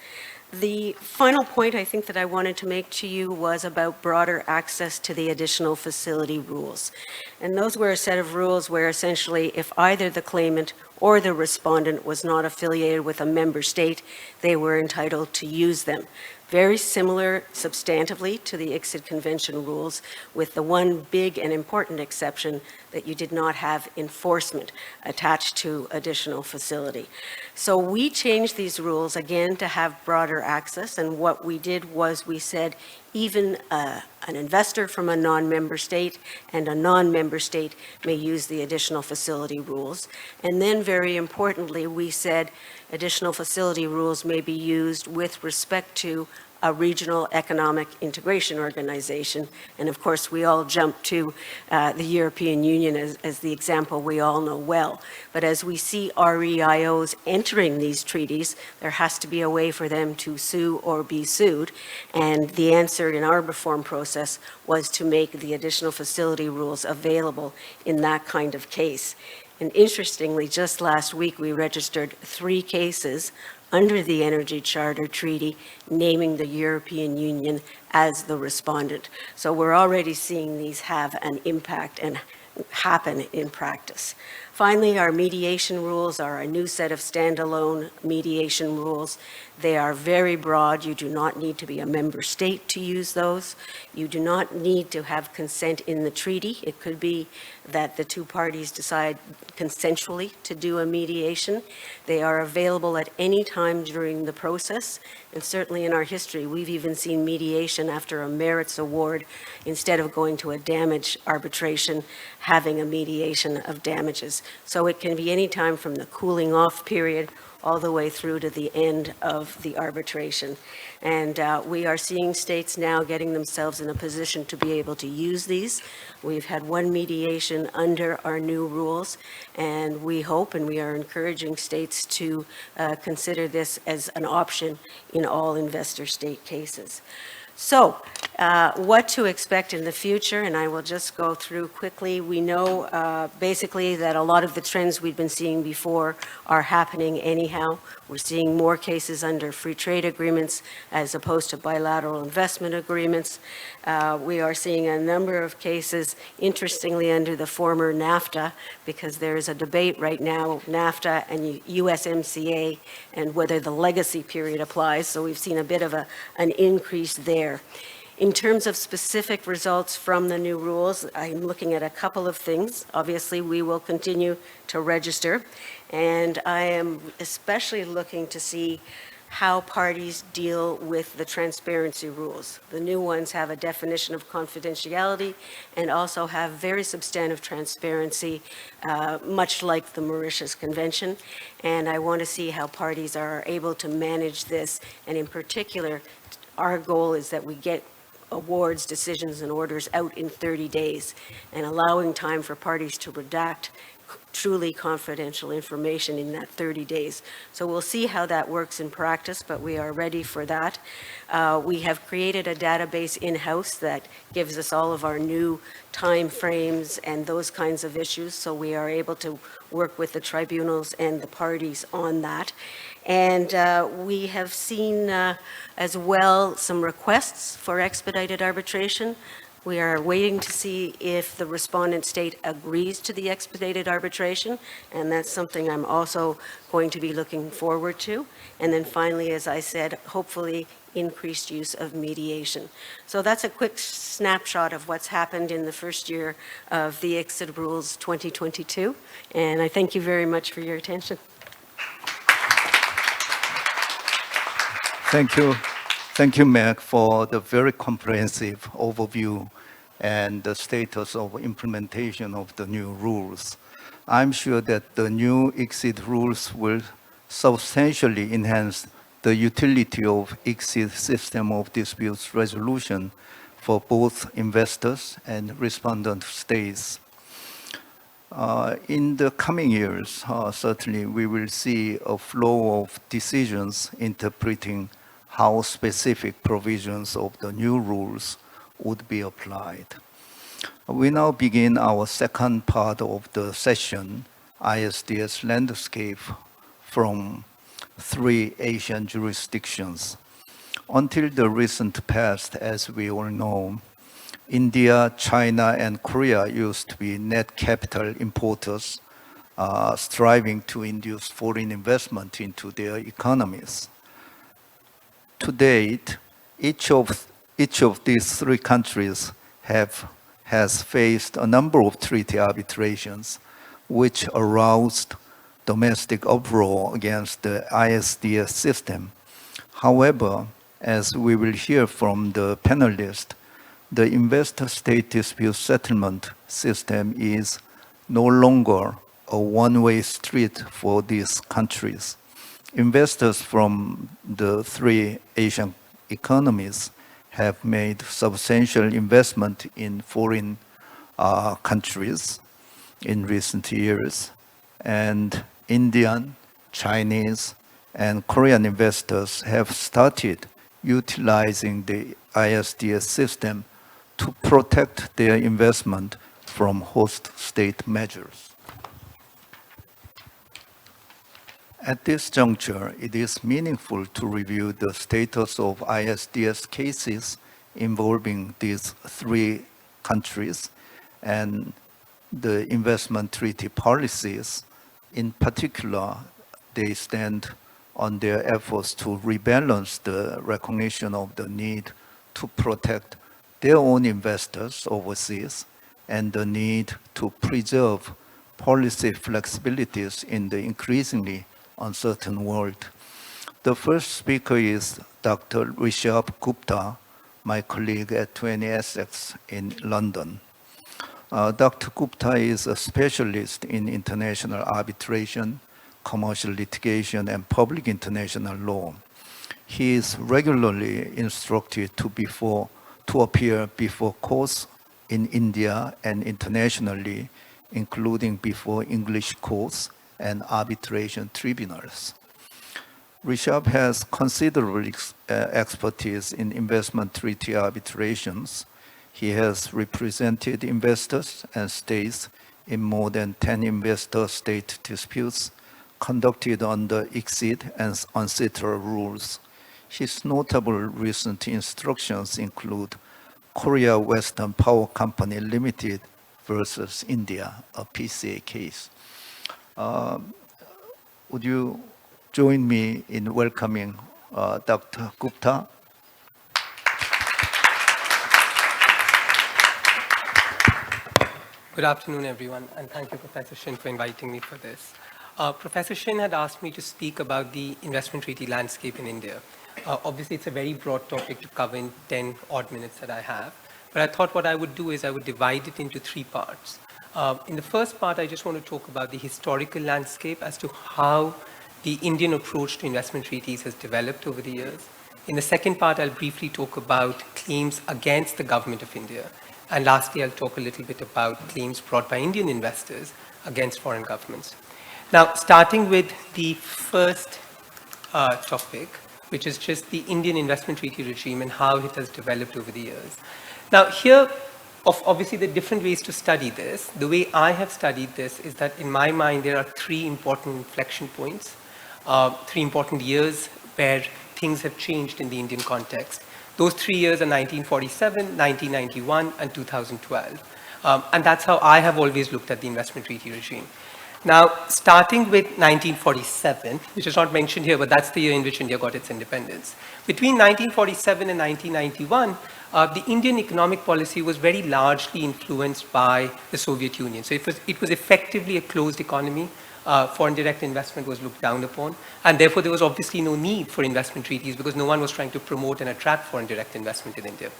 The final point I think that I wanted to make to you was about broader access to the additional facility rules. And those were a set of rules where essentially if either the claimant or the respondent was not affiliated with a member state, they were entitled to use them. Very similar substantively to the ICSID Convention rules, with the one big and important exception that you did not have enforcement attached to additional facility. So we changed these rules again to have broader access, and what we did was we said even an investor from a non-member state and a non-member state may use the additional facility rules. And then very importantly, we said additional facility rules may be used with respect to a regional economic integration organization. And of course, we all jump to the European Union as the example we all know well. But as we see REIOs entering these treaties, there has to be a way for them to sue or be sued. And the answer in our reform process was to make the additional facility rules available in that kind of case. And interestingly, just last week, we registered 3 cases under the Energy Charter Treaty, naming the European Union as the respondent. So we're already seeing these have an impact and happen in practice. Finally, our mediation rules are a new set of standalone mediation rules. They are very broad. You do not need to be a member state to use those. You do not need to have consent in the treaty. It could be that the 2 parties decide consensually to do a mediation. They are available at any time during the process, and certainly in our history, we've even seen mediation after a merits award, instead of going to a damage arbitration, having a mediation of damages. So it can be any time from the cooling off period all the way through to the end of the arbitration. And we are seeing states now getting themselves in a position to be able to use these. We've had 1 mediation under our new rules, and we hope and we are encouraging states to consider this as an option in all investor state cases. So, what to expect in the future, and I will just go through quickly. We know basically that a lot of the trends we've been seeing before are happening anyhow. We're seeing more cases under free trade agreements as opposed to bilateral investment agreements. We are seeing a number of cases, interestingly, under the former NAFTA, because there is a debate right now, NAFTA and USMCA, and whether the legacy period applies. So we've seen a bit of an increase there. In terms of specific results from the new rules, I'm looking at a couple of things. Obviously, we will continue to register, and I am especially looking to see how parties deal with the transparency rules. The new ones have a definition of confidentiality and also have very substantive transparency, much like the Mauritius Convention. And I want to see how parties are able to manage this. And in particular, our goal is that we get awards, decisions, and orders out in 30 days, and allowing time for parties to redact truly confidential information in that 30 days. So we'll see how that works in practice, but we are ready for that. We have created a database in-house that gives us all of our new time frames and those kinds of issues, so we are able to work with the tribunals and the parties on that. And we have seen as well some requests for expedited arbitration. We are waiting to see if the respondent state agrees to the expedited arbitration, and that's something I'm also going to be looking forward to. And then finally, as I said, hopefully increased use of mediation. So that's a quick snapshot of what's happened in the first year of the ICSID Rules 2022, and I thank you very much for your attention. Thank you. Thank you, Meg, for the very comprehensive overview and the status of implementation of the new rules. I'm sure that the new ICSID rules will substantially enhance the utility of ICSID system of disputes resolution for both investors and respondent states. In the coming years, certainly we will see a flow of decisions interpreting how specific provisions of the new rules would be applied. We now begin our second part of the session, ISDS landscape from 3 Asian jurisdictions. Until the recent past, as we all know, India, China, and Korea used to be net capital importers, striving to induce foreign investment into their economies. To date, each of these 3 countries has faced a number of treaty arbitrations, which aroused domestic uproar against the ISDS system. However, as we will hear from the panelists, the investor-state dispute settlement system is no longer a one-way street for these countries. Investors from the 3 Asian economies have made substantial investment in foreign countries in recent years, and Indian, Chinese, and Korean investors have started utilizing the ISDS system to protect their investment from host state measures. At this juncture, it is meaningful to review the status of ISDS cases involving these 3 countries and the investment treaty policies. In particular, they stand on their efforts to rebalance the recognition of the need to protect their own investors overseas and the need to preserve policy flexibilities in the increasingly uncertain world. The first speaker is Dr. Rishabh Gupta, my colleague at 20 Essex in London. Dr. Gupta is a specialist in international arbitration, commercial litigation, and public international law. He is regularly instructed to appear before courts in India and internationally, including before English courts and arbitration tribunals. Rishabh has considerable expertise in investment treaty arbitrations. He has represented investors and states in more than 10 investor-state disputes conducted under ICSID and UNCITRAL rules. His notable recent instructions include Korea Western Power Company Limited versus India, a PCA case. Would you join me in welcoming Dr. Gupta? Good afternoon, everyone, and thank you, Professor Shin, for inviting me for this. Professor Shin had asked me to speak about the investment treaty landscape in India. Obviously, it's a very broad topic to cover in 10 odd minutes that I have, but I thought what I would do is I would divide it into 3 parts. In the first part, I just want to talk about the historical landscape as to how the Indian approach to investment treaties has developed over the years. In the second part, I'll briefly talk about claims against the government of India. And lastly, I'll talk a little bit about claims brought by Indian investors against foreign governments. Now, starting with the first topic, which is just the Indian investment treaty regime and how it has developed over the years. Now, here, obviously, there are different ways to study this. The way I have studied this is that, in my mind, there are 3 important inflection points, 3 important years where things have changed in the Indian context. Those 3 years are 1947, 1991, and 2012. And that's how I have always looked at the investment treaty regime. Now, starting with 1947, which is not mentioned here, but that's the year in which India got its independence. Between 1947 and 1991, the Indian economic policy was very largely influenced by the Soviet Union. So it was effectively a closed economy. Foreign direct investment was looked down upon, and therefore there was obviously no need for investment treaties because no one was trying to promote and attract foreign direct investment in India.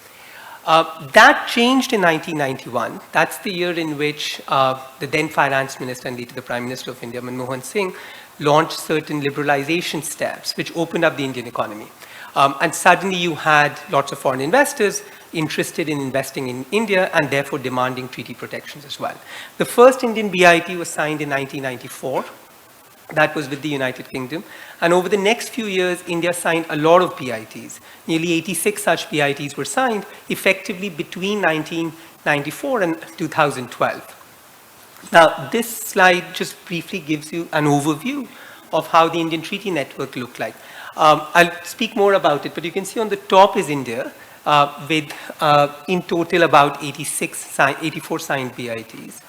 That changed in 1991. That's the year in which the then finance minister and later the Prime Minister of India, Manmohan Singh, launched certain liberalization steps which opened up the Indian economy. And suddenly you had lots of foreign investors interested in investing in India and therefore demanding treaty protections as well. The first Indian BIT was signed in 1994. That was with the United Kingdom. And over the next few years, India signed a lot of BITs. Nearly 86 such BITs were signed effectively between 1994 and 2012. Now, this slide just briefly gives you an overview of how the Indian treaty network looked like. I'll speak more about it, but you can see on the top is India with in total about 84 signed BITs.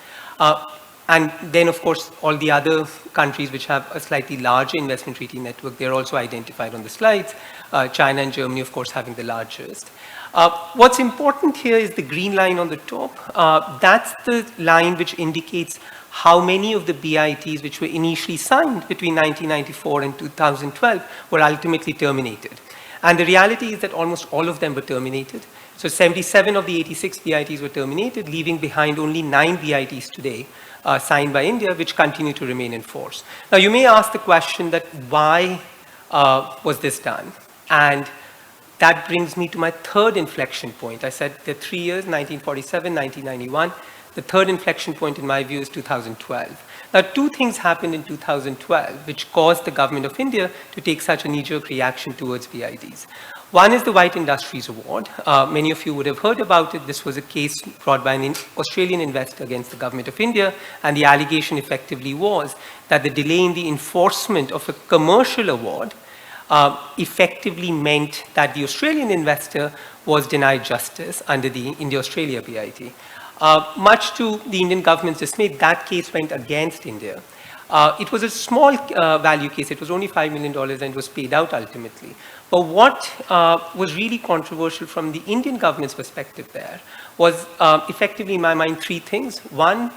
And then, of course, all the other countries which have a slightly larger investment treaty network, they're also identified on the slides. China and Germany, of course, having the largest. What's important here is the green line on the top. That's the line which indicates how many of the BITs which were initially signed between 1994 and 2012 were ultimately terminated. And the reality is that almost all of them were terminated. So 77 of the 86 BITs were terminated, leaving behind only 9 BITs today signed by India, which continue to remain in force. Now, you may ask the question that why was this done? And that brings me to my third inflection point. I said the 3 years, 1947, 1991. The third inflection point, in my view, is 2012. Now, two things happened in 2012 which caused the government of India to take such a knee-jerk reaction towards BITs. One is the White Industries Award. Many of you would have heard about it. This was a case brought by an Australian investor against the government of India, and the allegation effectively was that the delay in the enforcement of a commercial award effectively meant that the Australian investor was denied justice under the India-Australia BIT. Much to the Indian government's dismay, that case went against India. It was a small value case. It was only $5 million and it was paid out ultimately. But what was really controversial from the Indian government's perspective there was effectively, in my mind, three things. One,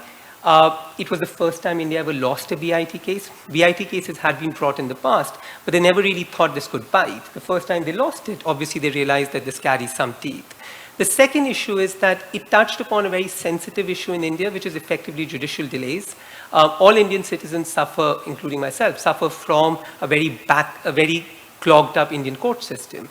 it was the first time India ever lost a BIT case. BIT cases had been brought in the past, but they never really thought this could bite. The first time they lost it, obviously they realized that this carries some teeth. The second issue is that it touched upon a very sensitive issue in India, which is effectively judicial delays. All Indian citizens suffer, including myself, suffer from a very clogged up Indian court system.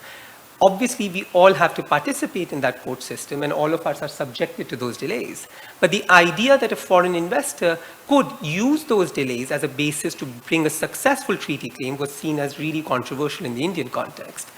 Obviously, we all have to participate in that court system, and all of us are subjected to those delays. But the idea that a foreign investor could use those delays as a basis to bring a successful treaty claim was seen as really controversial in the Indian context.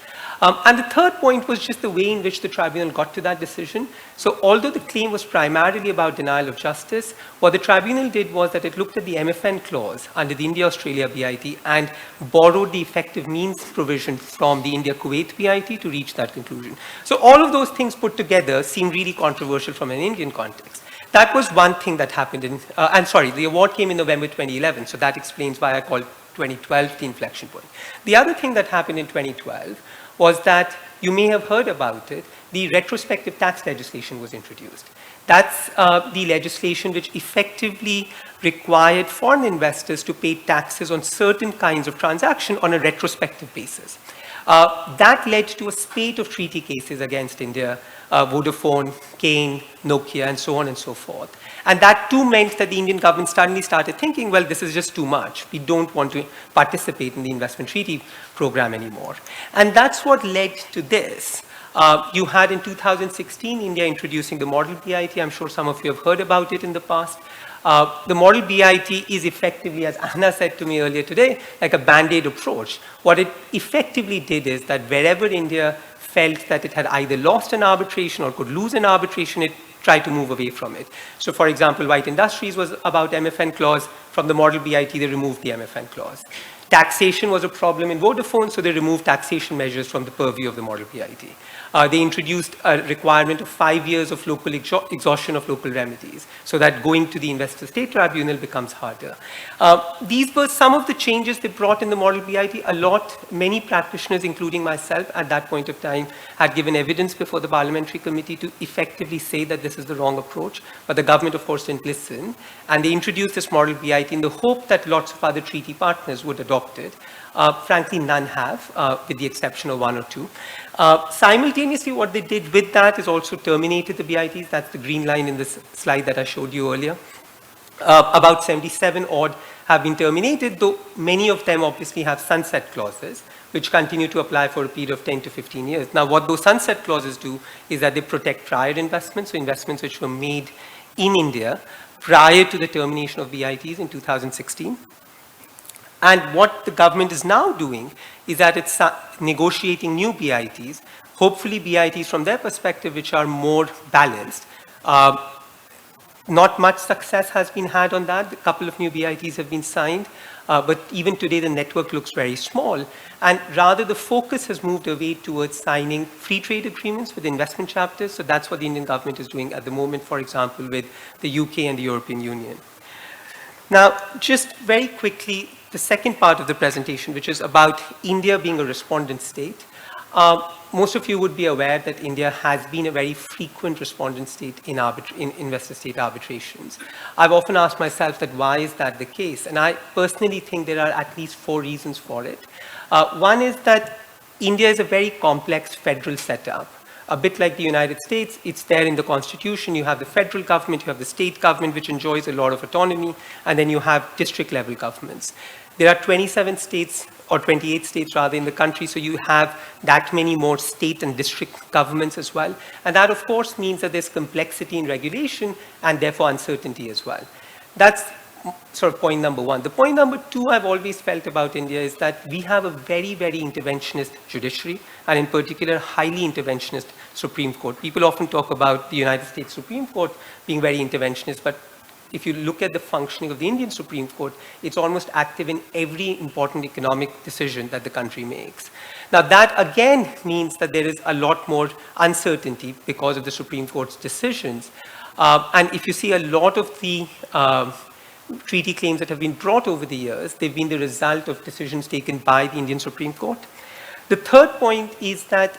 And the third point was just the way in which the tribunal got to that decision. So although the claim was primarily about denial of justice, what the tribunal did was that it looked at the MFN clause under the India-Australia BIT and borrowed the effective means provision from the India-Kuwait BIT to reach that conclusion. So all of those things put together seem really controversial from an Indian context. That was one thing that happened in, the award came in November 2011, so that explains why I called 2012 the inflection point. The other thing that happened in 2012 was that, you may have heard about it, the retrospective tax legislation was introduced. That's the legislation which effectively required foreign investors to pay taxes on certain kinds of transaction on a retrospective basis. That led to a spate of treaty cases against India, Vodafone, Kane, Nokia, and so on and so forth. And that too meant that the Indian government suddenly started thinking, well, this is just too much. We don't want to participate in the investment treaty program anymore. And that's what led to this. You had in 2016, India introducing the model BIT. I'm sure some of you have heard about it in the past. The model BIT is effectively, as Anna said to me earlier today, like a band-aid approach. What it effectively did is that wherever India felt that it had either lost an arbitration or could lose an arbitration, it tried to move away from it. So for example, White Industries was about MFN clause. From the model BIT, they removed the MFN clause. taxation was a problem in Vodafone, so they removed taxation measures from the purview of the model BIT. They introduced a requirement of 5 years of local exhaustion of local remedies, so that going to the investor state tribunal becomes harder. These were some of the changes they brought in the model BIT. Many practitioners, including myself, at that point of time, had given evidence before the parliamentary committee to effectively say that this is the wrong approach, but the government, of course, didn't listen, and they introduced this model BIT in the hope that lots of other treaty partners would adopt it. Frankly, none have, with the exception of 1 or 2. Simultaneously, what they did with that is also terminated the BITs. That's the green line in this slide that I showed you earlier. About 77 odd have been terminated, though many of them obviously have sunset clauses, which continue to apply for a period of 10 to 15 years. Now, what those sunset clauses do is that they protect prior investments, so investments which were made in India prior to the termination of BITs in 2016. And what the government is now doing is that it's negotiating new BITs, hopefully BITs from their perspective which are more balanced. Not much success has been had on that. A couple of new BITs have been signed, but even today the network looks very small. And rather the focus has moved away towards signing free trade agreements with investment chapters. So that's what the Indian government is doing at the moment, for example, with the UK and the European Union. Now, just very quickly, the second part of the presentation, which is about India being a respondent state. Most of you would be aware that India has been a very frequent respondent state in investor state arbitrations. I've often asked myself that why is that the case? And I personally think there are at least 4 reasons for it. One is that India is a very complex federal setup. A bit like the United States, it's there in the constitution. You have the federal government, you have the state government, which enjoys a lot of autonomy, and then you have district level governments. There are 27 states, or 28 states rather, in the country, so you have that many more state and district governments as well. And that, of course, means that there's complexity in regulation and therefore uncertainty as well. That's sort of point number 1. The point number 2 I've always felt about India is that we have a very, very interventionist judiciary, and in particular, highly interventionist Supreme Court. People often talk about the United States Supreme Court being very interventionist, but if you look at the functioning of the Indian Supreme Court, it's almost active in every important economic decision that the country makes. Now, that again means that there is a lot more uncertainty because of the Supreme Court's decisions. And if you see a lot of the treaty claims that have been brought over the years, they've been the result of decisions taken by the Indian Supreme Court. The third point is that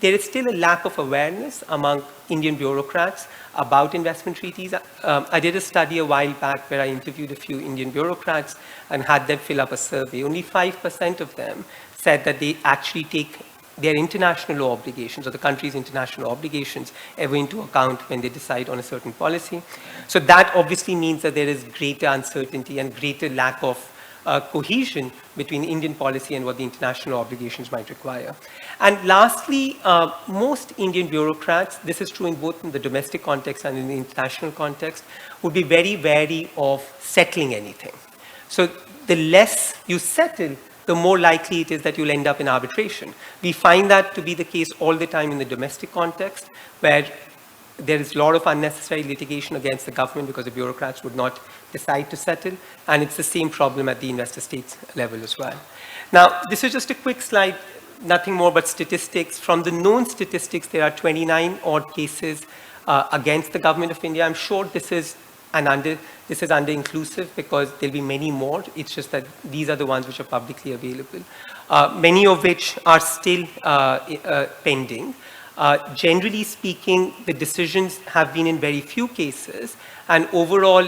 there is still a lack of awareness among Indian bureaucrats about investment treaties. I did a study a while back where I interviewed a few Indian bureaucrats and had them fill up a survey. Only 5% of them said that they actually take their international law obligations or the country's international obligations ever into account when they decide on a certain policy. So that obviously means that there is greater uncertainty and greater lack of cohesion between Indian policy and what the international obligations might require. And lastly, most Indian bureaucrats, this is true in both in the domestic context and in the international context, would be very wary of settling anything. So the less you settle, the more likely it is that you'll end up in arbitration. We find that to be the case all the time in the domestic context, where there is a lot of unnecessary litigation against the government because the bureaucrats would not decide to settle, and it's the same problem at the investor states level as well. Now, this is just a quick slide, nothing more but statistics. From the known statistics, there are 29 odd cases against the government of India. I'm sure this is under-inclusive because there'll be many more. It's just that these are the ones which are publicly available, many of which are still pending. Generally speaking, the decisions have been in very few cases, and overall,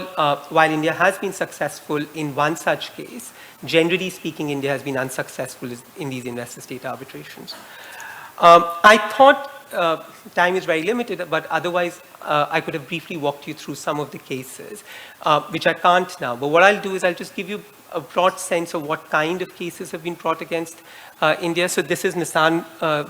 while India has been successful in one such case, generally speaking, India has been unsuccessful in these investor-state arbitrations. I thought time is very limited, but otherwise, I could have briefly walked you through some of the cases, which I can't now. But what I'll do is I'll just give you a broad sense of what kind of cases have been brought against India. So this is Nissan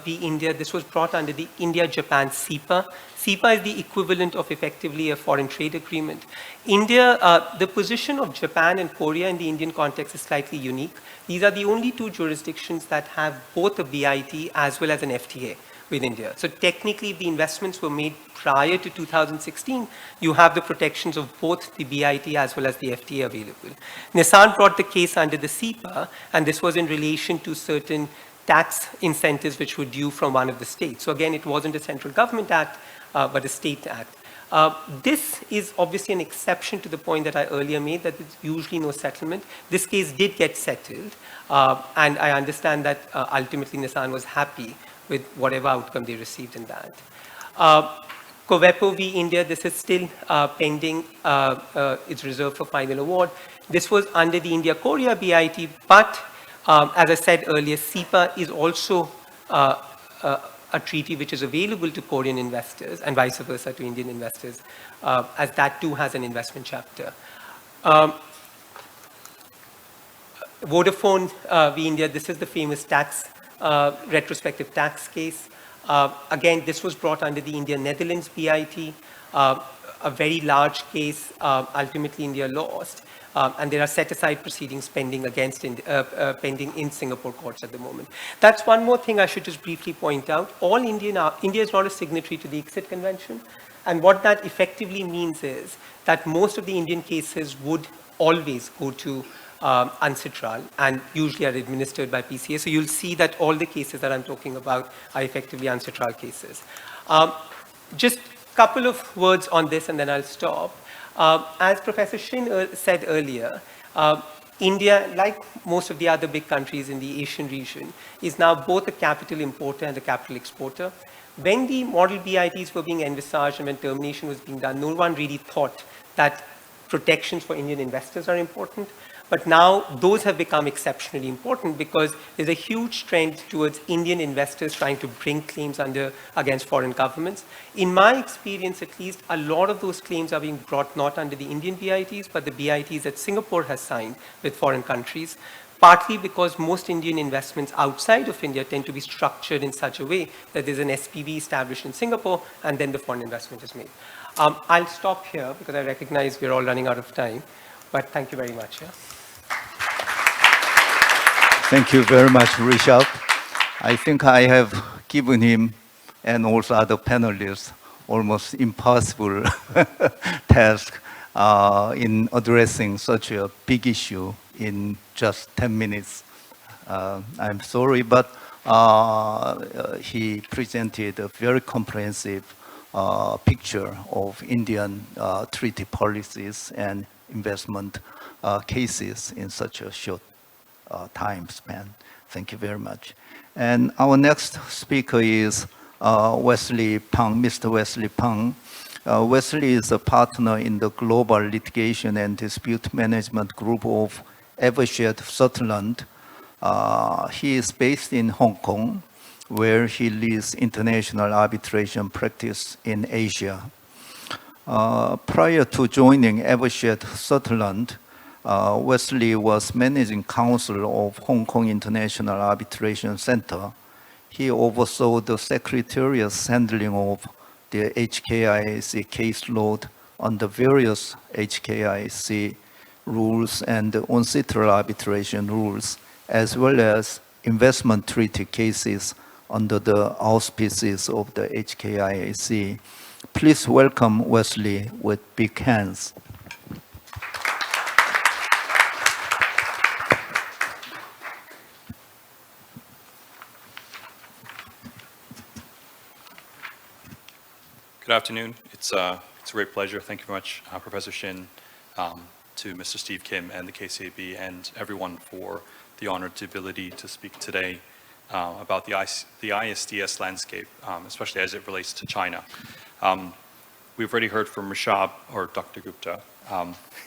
v. India. This was brought under the India-Japan CEPA. CEPA is the equivalent of effectively a foreign trade agreement. India, the position of Japan and Korea in the Indian context is slightly unique. These are the only two jurisdictions that have both a BIT as well as an FTA, with India. So technically, if the investments were made prior to 2016, you have the protections of both the BIT as well as the FTA available. Nissan brought the case under the CEPA, and this was in relation to certain tax incentives which were due from one of the states. So again, it wasn't a central government act, but a state act. This is obviously an exception to the point that I earlier made, that there's usually no settlement. This case did get settled, and I understand that ultimately Nissan was happy with whatever outcome they received in that. Covepo v. India, this is still pending. It's reserved for final award. This was under the India-Korea BIT, but as I said earlier, CEPA is also a treaty which is available to Korean investors and vice versa to Indian investors, as that too has an investment chapter. Vodafone v. India, this is the famous tax, retrospective tax case. Again, this was brought under the India-Netherlands BIT, a very large case. Ultimately, India lost. And there are set-aside proceedings pending pending in Singapore courts at the moment. That's one more thing I should just briefly point out. India is not a signatory to the Exit Convention. And what that effectively means is that most of the Indian cases would always go to UNCITRAL and usually are administered by PCA. So you'll see that all the cases that I'm talking about are effectively UNCITRAL cases. Just a couple of words on this and then I'll stop. As Professor Shin said earlier, India, like most of the other big countries in the Asian region, is now both a capital importer and a capital exporter. When the model BITs were being envisaged and when termination was being done, no one really thought that protections for Indian investors are important. But now those have become exceptionally important because there's a huge trend towards Indian investors trying to bring claims against foreign governments. In my experience, at least, a lot of those claims are being brought not under the Indian BITs, but the BITs that Singapore has signed with foreign countries, partly because most Indian investments outside of India tend to be structured in such a way that there's an SPV established in Singapore and then the foreign investment is made. I'll stop here because I recognize we're all running out of time, but thank you very much. Yeah? Thank you very much, Rishabh. I think I have given him and also other panelists almost impossible task in addressing such a big issue in just 10 minutes. I'm sorry, but he presented a very comprehensive picture of Indian treaty policies and investment cases in such a short time span. Thank you very much. And our next speaker is Wesley Pang, Mr. Wesley Pang. Wesley is a partner in the Global Litigation and Dispute Management Group of Evershed Sutherland. He is based in Hong Kong, where he leads international arbitration practice in Asia. Prior to joining Evershed Sutherland, Wesley was managing counsel of Hong Kong International Arbitration Center. He oversaw the Secretariat's handling of the HKIAC caseload under various HKIAC rules and UNCITRAL arbitration rules, as well as investment treaty cases under the auspices of the HKIAC. Please welcome Wesley with big hands. Good afternoon. It's a great pleasure. Thank you very much, Professor Shin, to Mr. Steve Kim and the KCAB and everyone for the honored ability to speak today about the ISDS landscape, especially as it relates to China. We've already heard from Rishabh or Dr. Gupta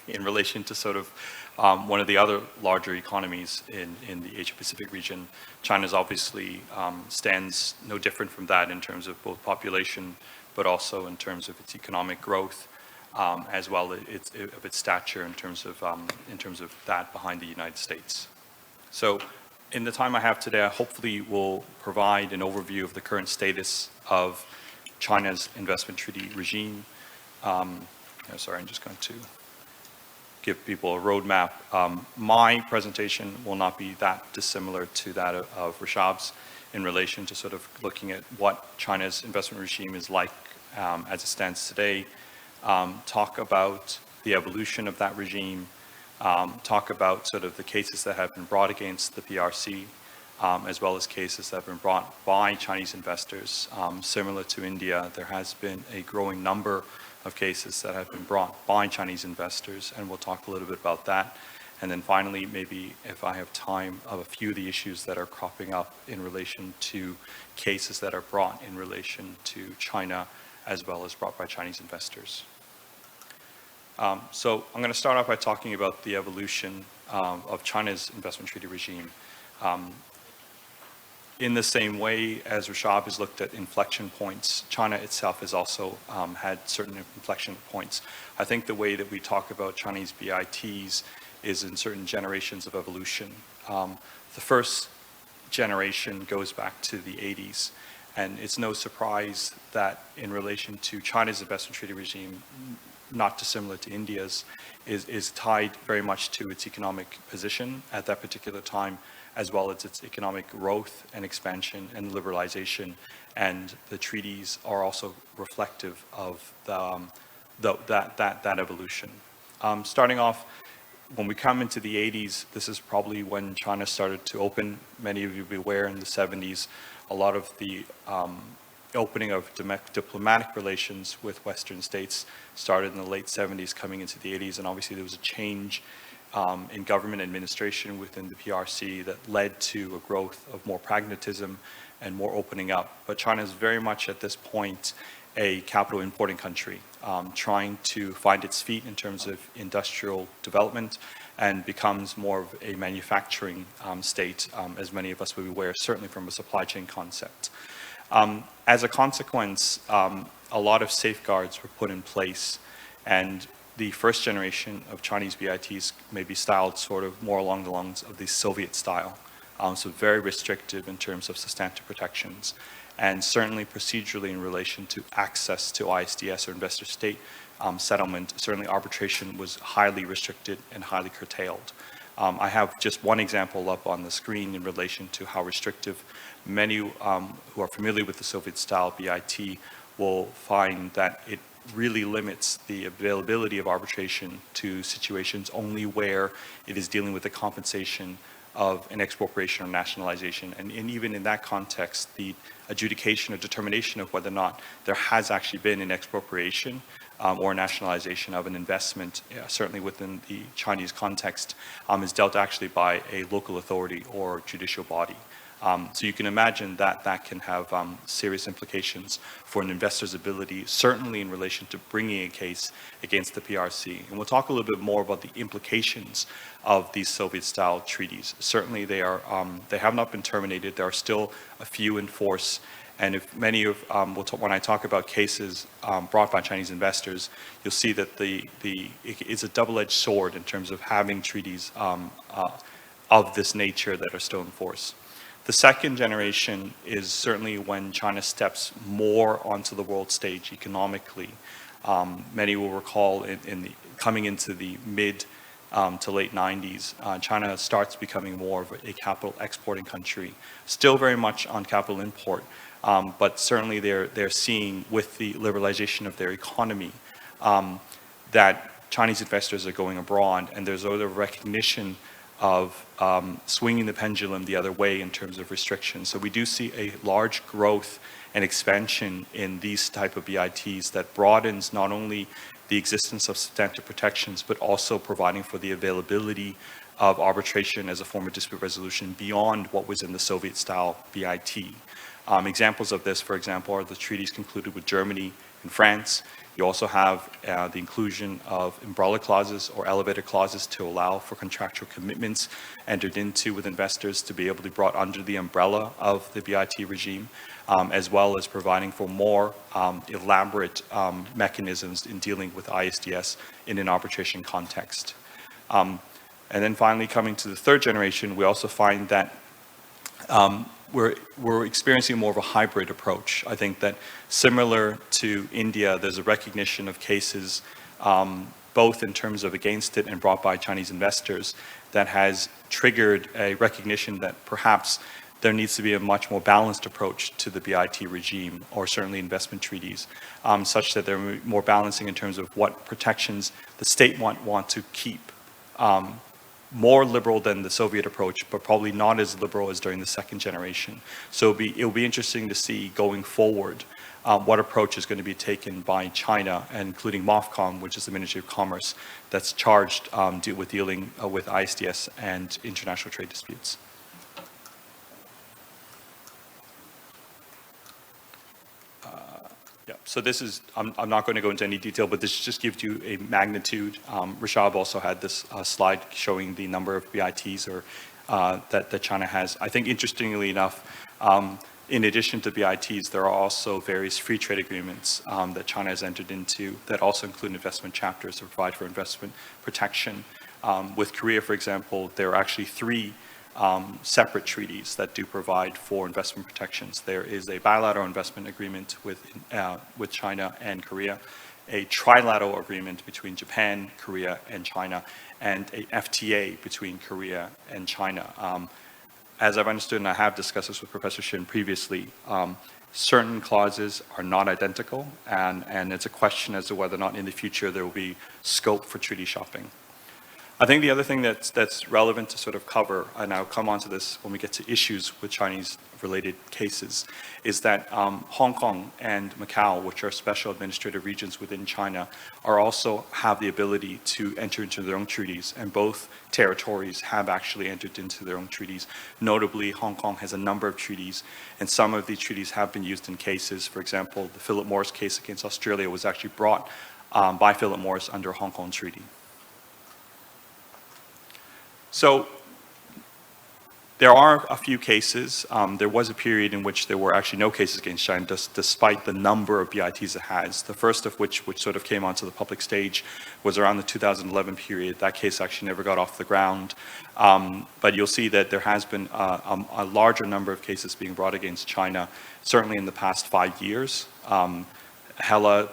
in relation to sort of one of the other larger economies in the Asia-Pacific region. China's obviously stands no different from that in terms of both population, but also in terms of its economic growth, as well as its stature in terms of that behind the United States. So, in the time I have today, I hopefully will provide an overview of the current status of China's investment treaty regime. Sorry, I'm just going to give people a roadmap. My presentation will not be that dissimilar to that of Rishabh's. in relation to sort of looking at what China's investment regime is like as it stands today, talk about the evolution of that regime, talk about sort of the cases that have been brought against the PRC, as well as cases that have been brought by Chinese investors. Similar to India, there has been a growing number of cases that have been brought by Chinese investors, and we'll talk a little bit about that. And then finally, maybe if I have time, of a few of the issues that are cropping up in relation to cases that are brought in relation to China, as well as brought by Chinese investors. So I'm going to start off by talking about the evolution of China's investment treaty regime. In the same way as Rashab has looked at inflection points, China itself has also had certain inflection points. I think the way that we talk about Chinese BITs is in certain generations of evolution. The first generation goes back to the 80s, and it's no surprise that in relation to China's investment treaty regime, not dissimilar to India's, is tied very much to its economic position at that particular time, as well as its economic growth and expansion and liberalization. And the treaties are also reflective of that evolution. Starting off, when we come into the 80s, this is probably when China started to open. Many of you will be aware in the 70s, a lot of the opening of diplomatic relations with Western states started in the late 70s, coming into the 80s, and obviously there was a change in government administration within the PRC that led to a growth of more pragmatism and more opening up. But China is very much at this point a capital importing country, trying to find its feet in terms of industrial development, and becomes more of a manufacturing state, as many of us will be aware, certainly from a supply chain concept. As a consequence, a lot of safeguards were put in place, and the first generation of Chinese BITs may be styled sort of more along the lines of the Soviet style. So very restrictive in terms of substantive protections, and certainly procedurally in relation to access to ISDS or investor state settlement. Certainly arbitration was highly restricted and highly curtailed. I have just one example up on the screen in relation to how restrictive. Many who are familiar with the Soviet style BIT will find that it really limits the availability of arbitration to situations only where it is dealing with the compensation of an expropriation or nationalization. And even in that context, the adjudication or determination of whether or not there has actually been an expropriation or nationalization of an investment, certainly within the Chinese context, is dealt actually by a local authority or judicial body. So you can imagine that that can have serious implications for an investor's ability, certainly in relation to bringing a case against the PRC. And we'll talk a little bit more about the implications of these Soviet-style treaties. Certainly they have not been terminated. There are still a few in force. And if many of, when I talk about cases brought by Chinese investors, you'll see that it's a double-edged sword in terms of having treaties of this nature that are still in force. The second generation is certainly when China steps more onto the world stage economically. Many will recall coming into the mid to late 90s, China starts becoming more of a capital exporting country, still very much on capital import, but certainly they're seeing with the liberalization of their economy that Chinese investors are going abroad, and there's other recognition of swinging the pendulum the other way in terms of restrictions. So we do see a large growth and expansion in these type of BITs that broadens not only the existence of substantive protections, but also providing for the availability of arbitration as a form of dispute resolution beyond what was in the Soviet-style BIT. Examples of this, for example, are the treaties concluded with Germany and France. You also have the inclusion of umbrella clauses or elevator clauses to allow for contractual commitments entered into with investors to be able to be brought under the umbrella of the BIT regime, as well as providing for more elaborate mechanisms in dealing with ISDS in an arbitration context. And then finally, coming to the third generation, we also find that we're experiencing more of a hybrid approach. I think that similar to India, there's a recognition of cases, both in terms of against it and brought by Chinese investors, that has triggered a recognition that perhaps there needs to be a much more balanced approach to the BIT regime, or certainly investment treaties, such that they're more balancing in terms of what protections the state want to keep. More liberal than the Soviet approach, but probably not as liberal as during the second generation. So it'll be interesting to see going forward what approach is going to be taken by China, including MOFCOM, which is the Ministry of Commerce, that's charged with dealing with ISDS and international trade disputes. Yeah, so this is, I'm not going to go into any detail, but this just gives you a magnitude. Rashab also had this slide showing the number of BITs that China has. I think interestingly enough, in addition to BITs, there are also various free trade agreements that China has entered into that also include investment chapters to provide for investment protection. With Korea, for example, there are actually 3 separate treaties that do provide for investment protections. There is a bilateral investment agreement with China and Korea, a trilateral agreement between Japan, Korea, and China, and a FTA between Korea and China. As I've understood, and I have discussed this with Professor Shin previously, certain clauses are not identical, and it's a question as to whether or not in the future there will be scope for treaty shopping. I think the other thing that's relevant to sort of cover, and I'll come on to this when we get to issues with Chinese-related cases, is that Hong Kong and Macau, which are special administrative regions within China, also have the ability to enter into their own treaties, and both territories have actually entered into their own treaties. Notably, Hong Kong has a number of treaties, and some of these treaties have been used in cases. For example, the Philip Morris case against Australia was actually brought by Philip Morris under a Hong Kong treaty. So there are a few cases. There was a period in which there were actually no cases against China, despite the number of BITs it has. The first of which sort of came onto the public stage, was around the 2011 period. That case actually never got off the ground. But you'll see that there has been a larger number of cases being brought against China, certainly in the past 5 years. Hella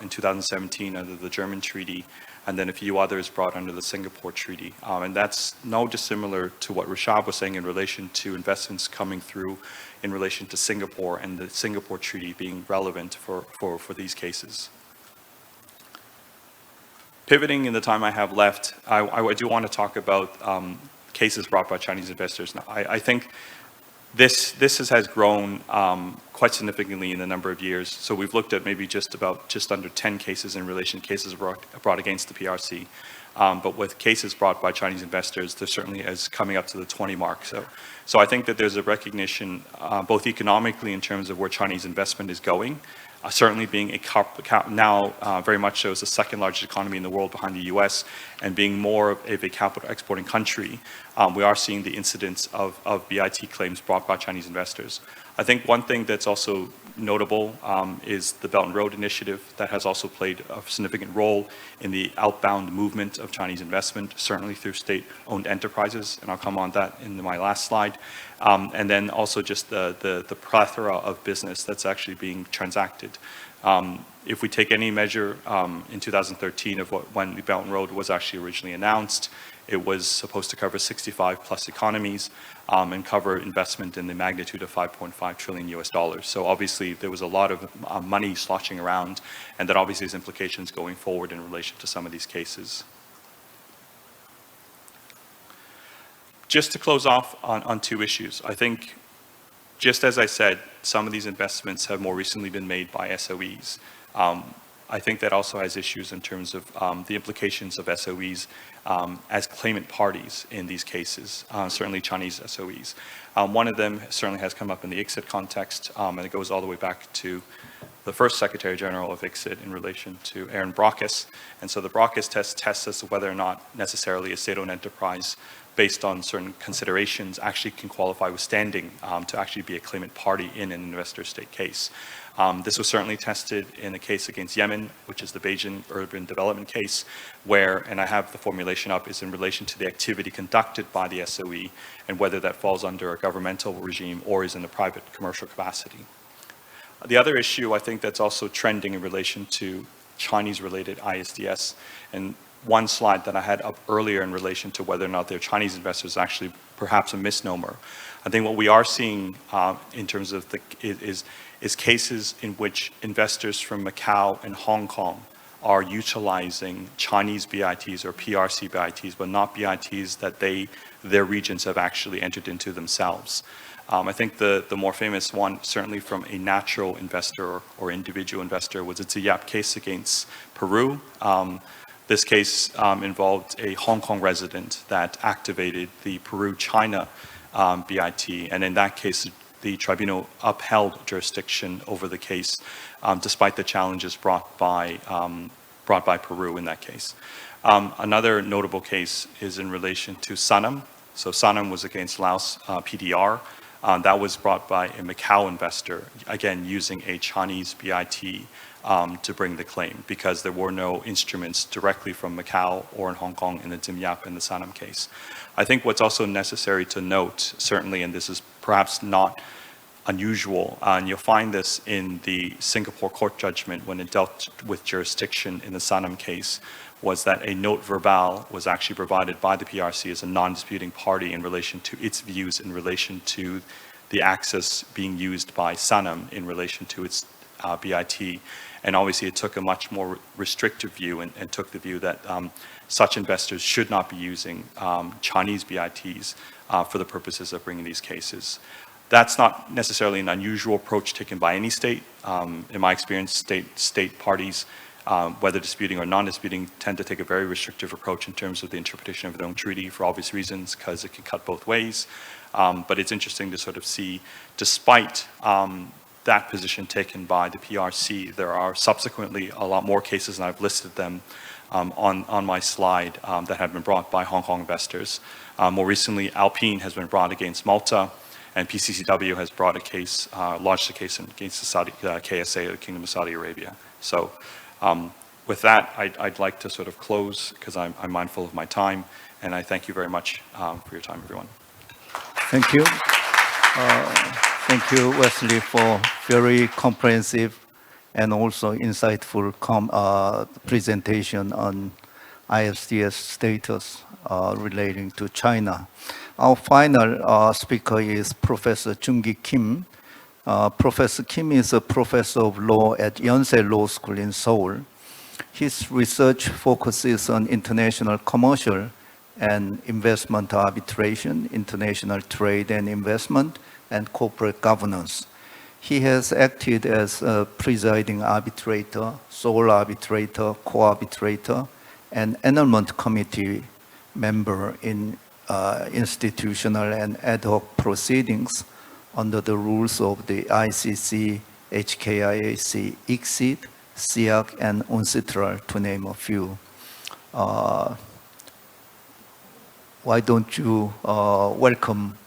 in 2017 under the German treaty, and then a few others brought under the Singapore Treaty. And that's no dissimilar to what Rashab was saying in relation to investments coming through in relation to Singapore and the Singapore Treaty being relevant for these cases. Pivoting in the time I have left, I do want to talk about cases brought by Chinese investors. Now, I think this has grown quite significantly in a number of years. So we've looked at maybe just under 10 cases in relation to cases brought against the PRC. But with cases brought by Chinese investors, there certainly is coming up to the 20 mark. So I think that there's a recognition, both economically in terms of where Chinese investment is going, certainly being now very much so as the second largest economy in the world behind the US, and being more of a capital exporting country, we are seeing the incidence of BIT claims brought by Chinese investors. I think one thing that's also notable is the Belt and Road Initiative that has also played a significant role in the outbound movement of Chinese investment, certainly through state-owned enterprises, and I'll come on that in my last slide. And then also just the plethora of business that's actually being transacted. If we take any measure in 2013 of when the Belt and Road was actually originally announced, it was supposed to cover 65 plus economies and cover investment in the magnitude of $5.5 trillion US. So obviously there was a lot of money sloshing around, and that obviously has implications going forward in relation to some of these cases. Just to close off on 2 issues, I think, just as I said, some of these investments have more recently been made by SOEs. I think that also has issues in terms of the implications of SOEs as claimant parties in these cases, certainly Chinese SOEs. One of them certainly has come up in the ICSID context, and it goes all the way back to the first Secretary General of ICSID in relation to Aaron Brockus. And so the Brockus test tests as to whether or not necessarily a state-owned enterprise based on certain considerations actually can qualify with standing to actually be a claimant party in an investor state case. This was certainly tested in the case against Yemen, which is the Beijing urban development case, where, and I have the formulation up, is in relation to the activity conducted by the SOE and whether that falls under a governmental regime or is in a private commercial capacity. The other issue I think that's also trending in relation to Chinese-related ISDS, and one slide that I had up earlier in relation to whether or not they're Chinese investors is actually perhaps a misnomer. I think what we are seeing in terms of is cases in which investors from Macau and Hong Kong are utilizing Chinese BITs or PRC BITs, but not BITs that their regions have actually entered into themselves. I think the more famous one, certainly from a natural investor or individual investor, was the Ziyap case against Peru. This case involved a Hong Kong resident that activated the Peru-China BIT, and in that case, the tribunal upheld jurisdiction over the case, despite the challenges brought by Peru in that case. Another notable case is in relation to Sanam. So Sanam was against Laos PDR. That was brought by a Macau investor, again using a Chinese BIT to bring the claim, because there were no instruments directly from Macau or in Hong Kong in the Ziyap and the Sanam case. I think what's also necessary to note, certainly, and this is perhaps not unusual, and you'll find this in the Singapore court judgment when it dealt with jurisdiction in the Sanam case, was that a note verbal was actually provided by the PRC as a non-disputing party in relation to its views in relation to the access being used by Sanam in relation to its BIT. And obviously it took a much more restrictive view and took the view that such investors should not be using Chinese BITs for the purposes of bringing these cases. That's not necessarily an unusual approach taken by any state. In my experience, state parties, whether disputing or non-disputing, tend to take a very restrictive approach in terms of the interpretation of their own treaty for obvious reasons, because it can cut both ways. But it's interesting to sort of see, despite that position taken by the PRC, there are subsequently a lot more cases, and I've listed them on my slide, that have been brought by Hong Kong investors. More recently, Alpine has been brought against Malta, and PCCW has brought a case, lodged a case against the Saudi, KSA, the Kingdom of Saudi Arabia. So with that, I'd like to sort of close, because I'm mindful of my time, and I thank you very much for your time, everyone. Thank you. Thank you, Wesley, for very comprehensive and also insightful presentation on ISDS status relating to China. Our final speaker is Professor Joong-gi Kim. Professor Kim is a professor of law at Yonsei Law School in Seoul. His research focuses on international commercial and investment arbitration, international trade and investment, and corporate governance. He has acted as a presiding arbitrator, sole arbitrator, co-arbitrator, and annulment committee member in institutional and ad hoc proceedings under the rules of the ICC, HKIAC, ICSID, SIAC, and UNCITRAL, to name a few. Why don't you welcome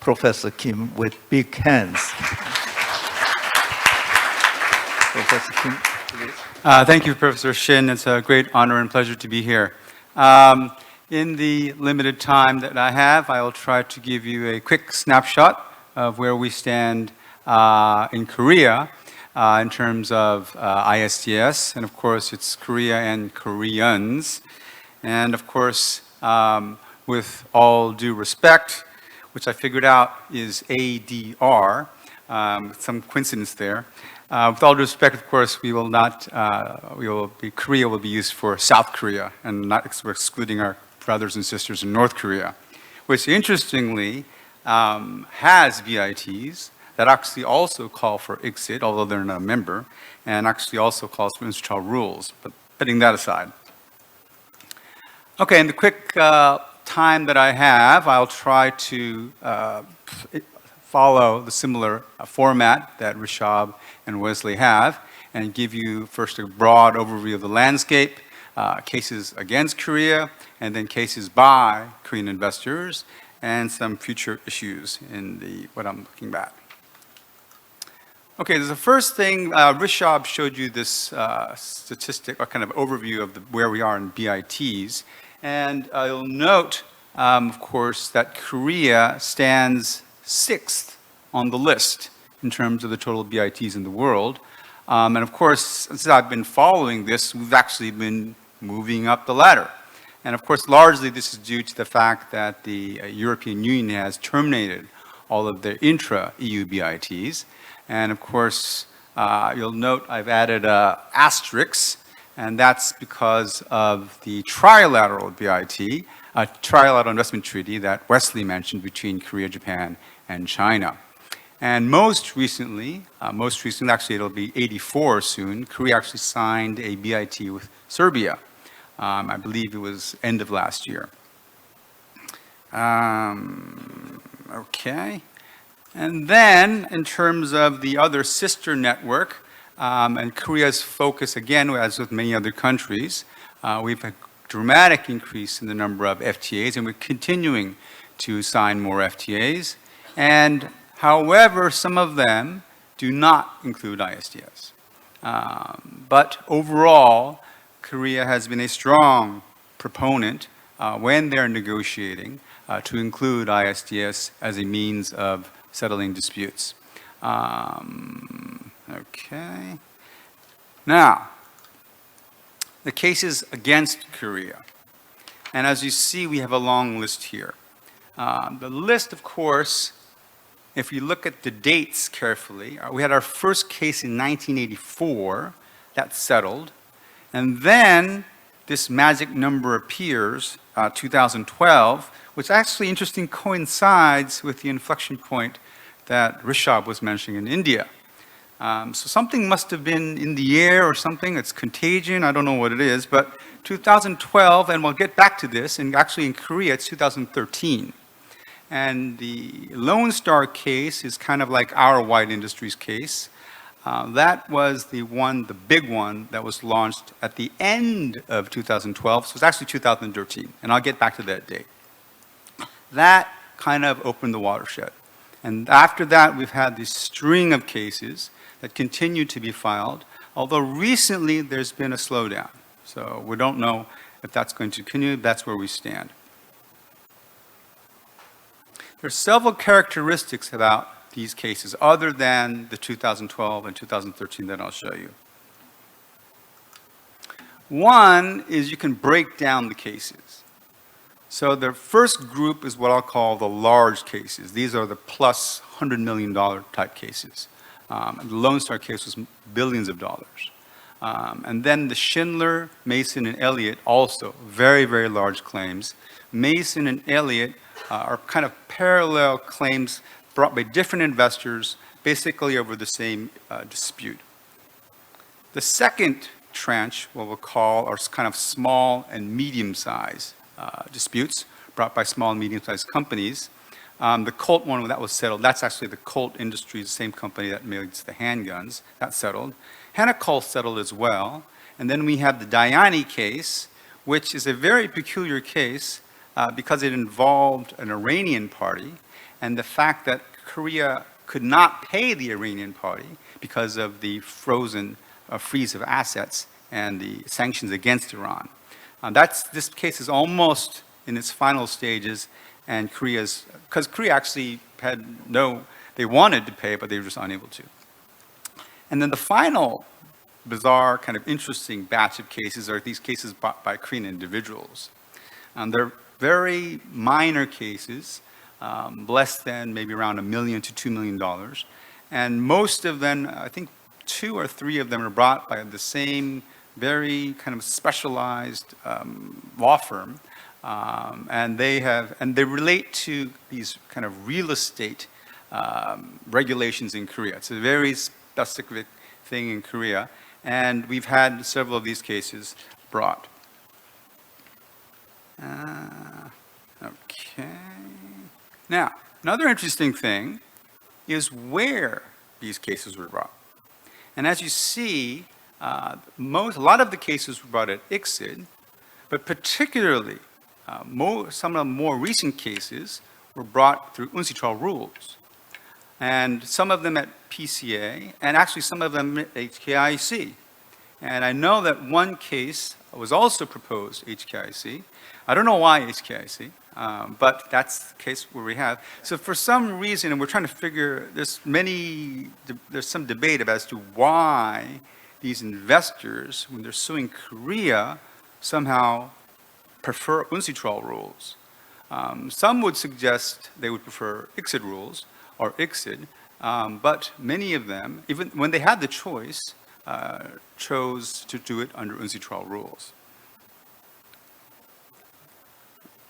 Professor Kim with big hands. Professor Kim, please. Thank you, Professor Shin. It's a great honor and pleasure to be here. In the limited time that I have, I will try to give you a quick snapshot of where we stand in Korea in terms of ISDS, and of course it's Korea and Koreans. And of course, with all due respect, which I figured out is ADR, some coincidence there. With all due respect, of course, we will not, Korea will be used for South Korea, and not excluding our brothers and sisters in North Korea, which interestingly has BITs that actually also call for ICSID, although they're not a member, and actually also calls for institutional rules, but putting that aside. Okay, in the quick time that I have, I'll try to follow the similar format that Rishab and Wesley have, and give you first a broad overview of the landscape, cases against Korea, and then cases by Korean investors, and some future issues in what I'm looking at. Okay, the first thing, Rishab showed you this statistic, or kind of overview of where we are in BITs. And you'll note, of course, that Korea stands 6th on the list in terms of the total BITs in the world. And of course, since I've been following this, we've actually been moving up the ladder. And of course, largely this is due to the fact that the European Union has terminated all of their intra-EU BITs. And of course, you'll note I've added asterisks, and that's because of the trilateral BIT, trilateral investment treaty that Wesley mentioned between Korea, Japan, and China. And most recently, actually it'll be 84 soon, Korea actually signed a BIT with Serbia. I believe it was end of last year. Okay. And then, in terms of the other sister network, and Korea's focus, again, as with many other countries, we've had a dramatic increase in the number of FTAs, and we're continuing to sign more FTAs. And however, some of them do not include ISDS. But overall, Korea has been a strong proponent when they're negotiating to include ISDS as a means of settling disputes. Okay. Now, the cases against Korea. And as you see, we have a long list here. The list, of course, if you look at the dates carefully, we had our first case in 1984 that settled. And then this magic number appears, 2012, which actually interesting coincides with the inflection point that Rishabh was mentioning in India. So something must have been in the air or something. It's contagion. I don't know what it is. But 2012, and we'll get back to this, and actually in Korea, it's 2013. And the Lone Star case is kind of like our White Industries case. That was the one, the big one, that was launched at the end of 2012. So it was actually 2013. And I'll get back to that date. That kind of opened the watershed. And after that, we've had this string of cases that continue to be filed, although recently there's been a slowdown. So we don't know if that's going to continue. That's where we stand. There are several characteristics about these cases other than the 2012 and 2013 that I'll show you. One is you can break down the cases. So the first group is what I'll call the large cases. These are the plus $100 million type cases. The Lone Star case was billions of dollars. And then the Schindler, Mason, and Elliott also very, very large claims. Mason and Elliott are kind of parallel claims brought by different investors, basically over the same dispute. The second tranche, what we'll call, are kind of small and medium-sized disputes brought by small and medium-sized companies. The Colt one, that was settled. That's actually the Colt Industries, the same company that makes the handguns. That settled. Hannah-Colt settled as well. And then we have the Dayani case, which is a very peculiar case because it involved an Iranian party, and the fact that Korea could not pay the Iranian party because of the freeze of assets and the sanctions against Iran. This case is almost in its final stages, and because Korea actually they wanted to pay, but they were just unable to. And then the final bizarre, kind of interesting batch of cases are these cases brought by Korean individuals. They're very minor cases, less than maybe around $1 million to $2 million. And most of them, I think 2 or 3 of them are brought by the same very kind of specialized law firm. And they relate to these kind of real estate regulations in Korea. It's a very specific thing in Korea. And we've had several of these cases brought. Okay. Now, another interesting thing is where these cases were brought. And as you see, a lot of the cases were brought at ICSID, but particularly some of the more recent cases were brought through UNCITRAL rules. And some of them at PCA, and actually some of them at HKIC. And I know that one case was also proposed HKIC. I don't know why HKIC, but that's the case where we have. So for some reason, and we're trying to figure, there's some debate as to why these investors, when they're suing Korea, somehow prefer UNCITRAL rules. Some would suggest they would prefer ICSID rules or ICSID, but many of them, even when they had the choice, chose to do it under UNCITRAL rules.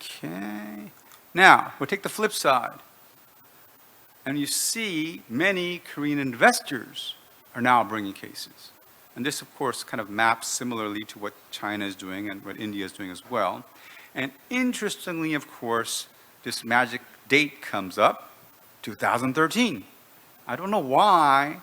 Okay. Now, we'll take the flip side. And you see many Korean investors are now bringing cases. And this, of course, kind of maps similarly to what China is doing and what India is doing as well. And interestingly, of course, this magic date comes up, 2013. I don't know why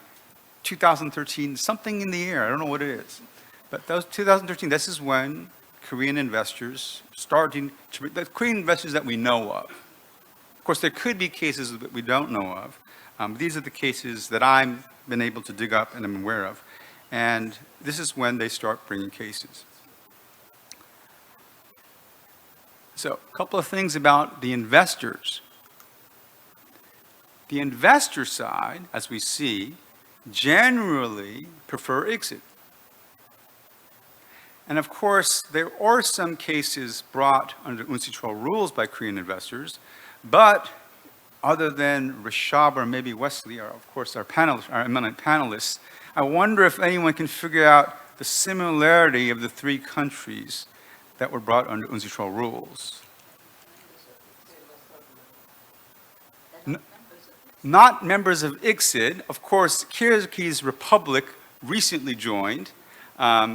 2013, something in the air, I don't know what it is. But 2013, this is when Korean investors the Korean investors that we know of. Of course, there could be cases that we don't know of. These are the cases that I've been able to dig up and I'm aware of. And this is when they start bringing cases. So, a couple of things about the investors. The investor side, as we see, generally prefer ICSID. And of course, there are some cases brought under UNCITRAL rules by Korean investors, but other than Rishab or maybe Wesley, are of course our eminent panelists, I wonder if anyone can figure out the similarity of the three countries that were brought under UNCITRAL rules. Not members of ICSID. Of course, Kyrgyz Republic recently joined,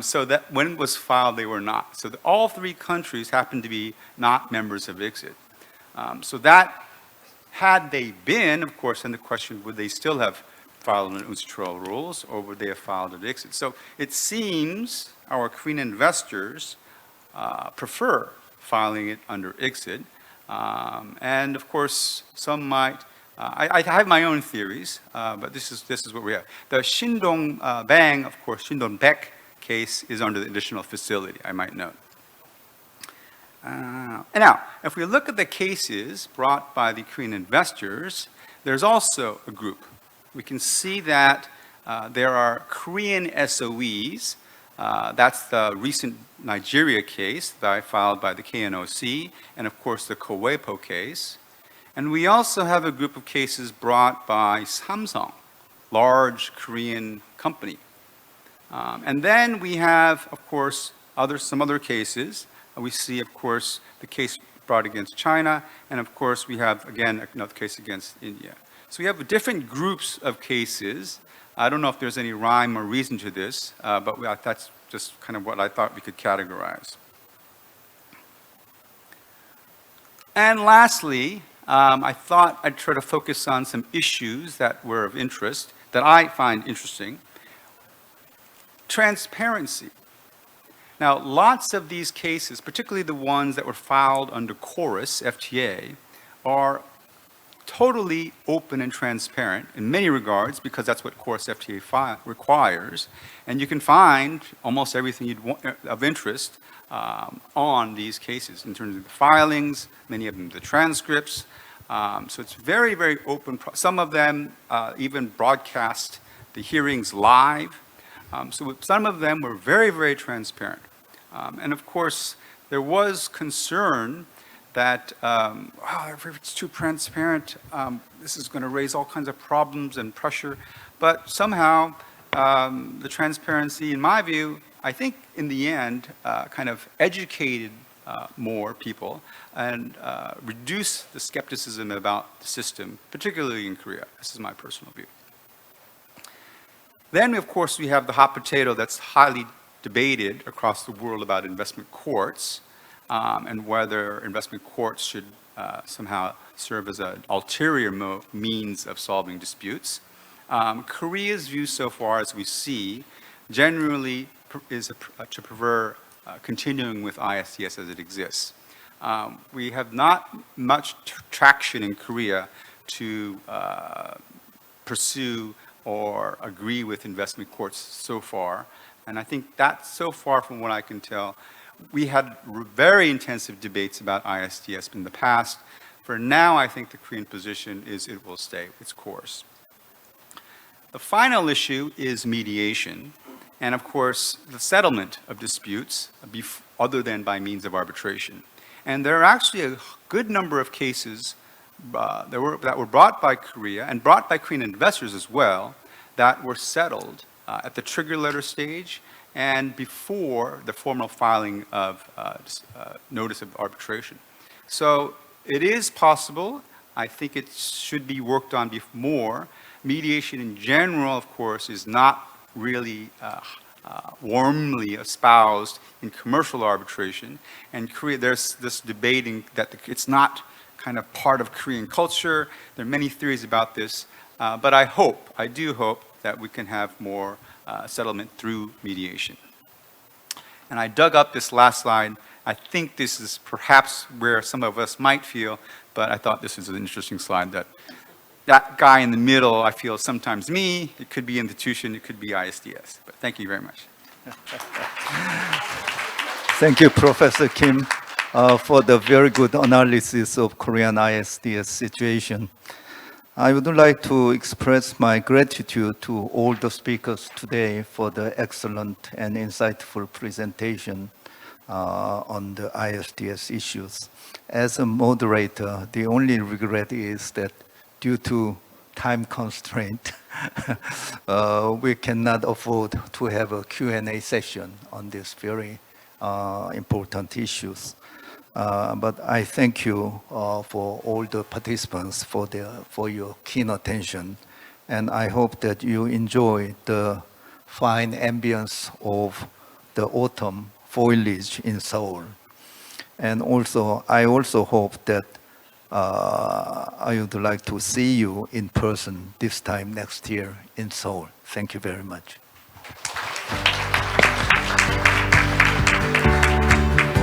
so that when it was filed, they were not. So all three countries happen to be not members of ICSID. So that, had they been, of course, then the question, would they still have filed under UNCITRAL rules, or would they have filed under ICSID? So it seems our Korean investors prefer filing it under ICSID. And of course, some might, I have my own theories, but this is what we have. The Shindong Bang, of course, Shindong Baek case is under the additional facility, I might note. And now, if we look at the cases brought by the Korean investors, there's also a group. We can see that there are Korean SOEs. That's the recent Nigeria case that I filed by the KNOC, and of course the Kowepo case. And we also have a group of cases brought by Samsung, large Korean company. And then we have, of course, some other cases. We see, of course, the case brought against China, and of course we have, again, another case against India. So we have different groups of cases. I don't know if there's any rhyme or reason to this, but that's just kind of what I thought we could categorize. And lastly, I thought I'd try to focus on some issues that were of interest, that I find interesting. Transparency. Now, lots of these cases, particularly the ones that were filed under Chorus, FTA, are totally open and transparent in many regards, because that's what Chorus FTA requires. And you can find almost everything you'd want of interest on these cases in terms of the filings, many of them the transcripts. So it's very, very open. Some of them even broadcast the hearings live. So some of them were very, very transparent. And of course, there was concern that, if it's too transparent, this is going to raise all kinds of problems and pressure. But somehow, the transparency, in my view, I think in the end, kind of educated more people and reduced the skepticism about the system, particularly in Korea. This is my personal view. Then, of course, we have the hot potato that's highly debated across the world about investment courts and whether investment courts should somehow serve as an ulterior means of solving disputes. Korea's view so far, as we see, generally is to prefer continuing with ISDS as it exists. We have not much traction in Korea to pursue or agree with investment courts so far. And I think that so far, from what I can tell, we had very intensive debates about ISDS in the past. For now, I think the Korean position is it will stay its course. The final issue is mediation. And of course, the settlement of disputes other than by means of arbitration. And there are actually a good number of cases that were brought by Korea and brought by Korean investors as well that were settled at the trigger letter stage and before the formal filing of notice of arbitration. So it is possible. I think it should be worked on more. Mediation in general, of course, is not really warmly espoused in commercial arbitration. And Korea, there's this debating that it's not kind of part of Korean culture. There are many theories about this. But I do hope that we can have more settlement through mediation. And I dug up this last slide. I think this is perhaps where some of us might feel, but I thought this is an interesting slide that guy in the middle, I feel sometimes me, it could be institution, it could be ISDS. But thank you very much. Thank you, Professor Kim, for the very good analysis of Korean ISDS situation. I would like to express my gratitude to all the speakers today for the excellent and insightful presentation on the ISDS issues. As a moderator, the only regret is that due to time constraint, we cannot afford to have a Q&A session on these very important issues. But I thank you for all the participants for your keen attention. And I hope that you enjoy the fine ambience of the autumn foliage in Seoul. And also, I also hope that I would like to see you in person this time next year in Seoul. Thank you very much.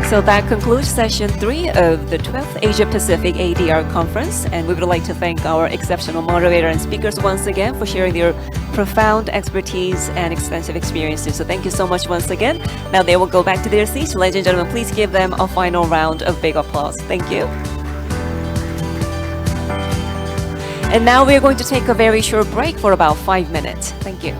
So that concludes session 3 of the 12th Asia Pacific ADR conference. And we would like to thank our exceptional moderator and speakers once again for sharing their profound expertise and extensive experiences. So thank you so much once again. Now they will go back to their seats. Ladies and gentlemen, please give them a final round of big applause. Thank you. And now we're going to take a very short break for about 5 minutes. Thank you.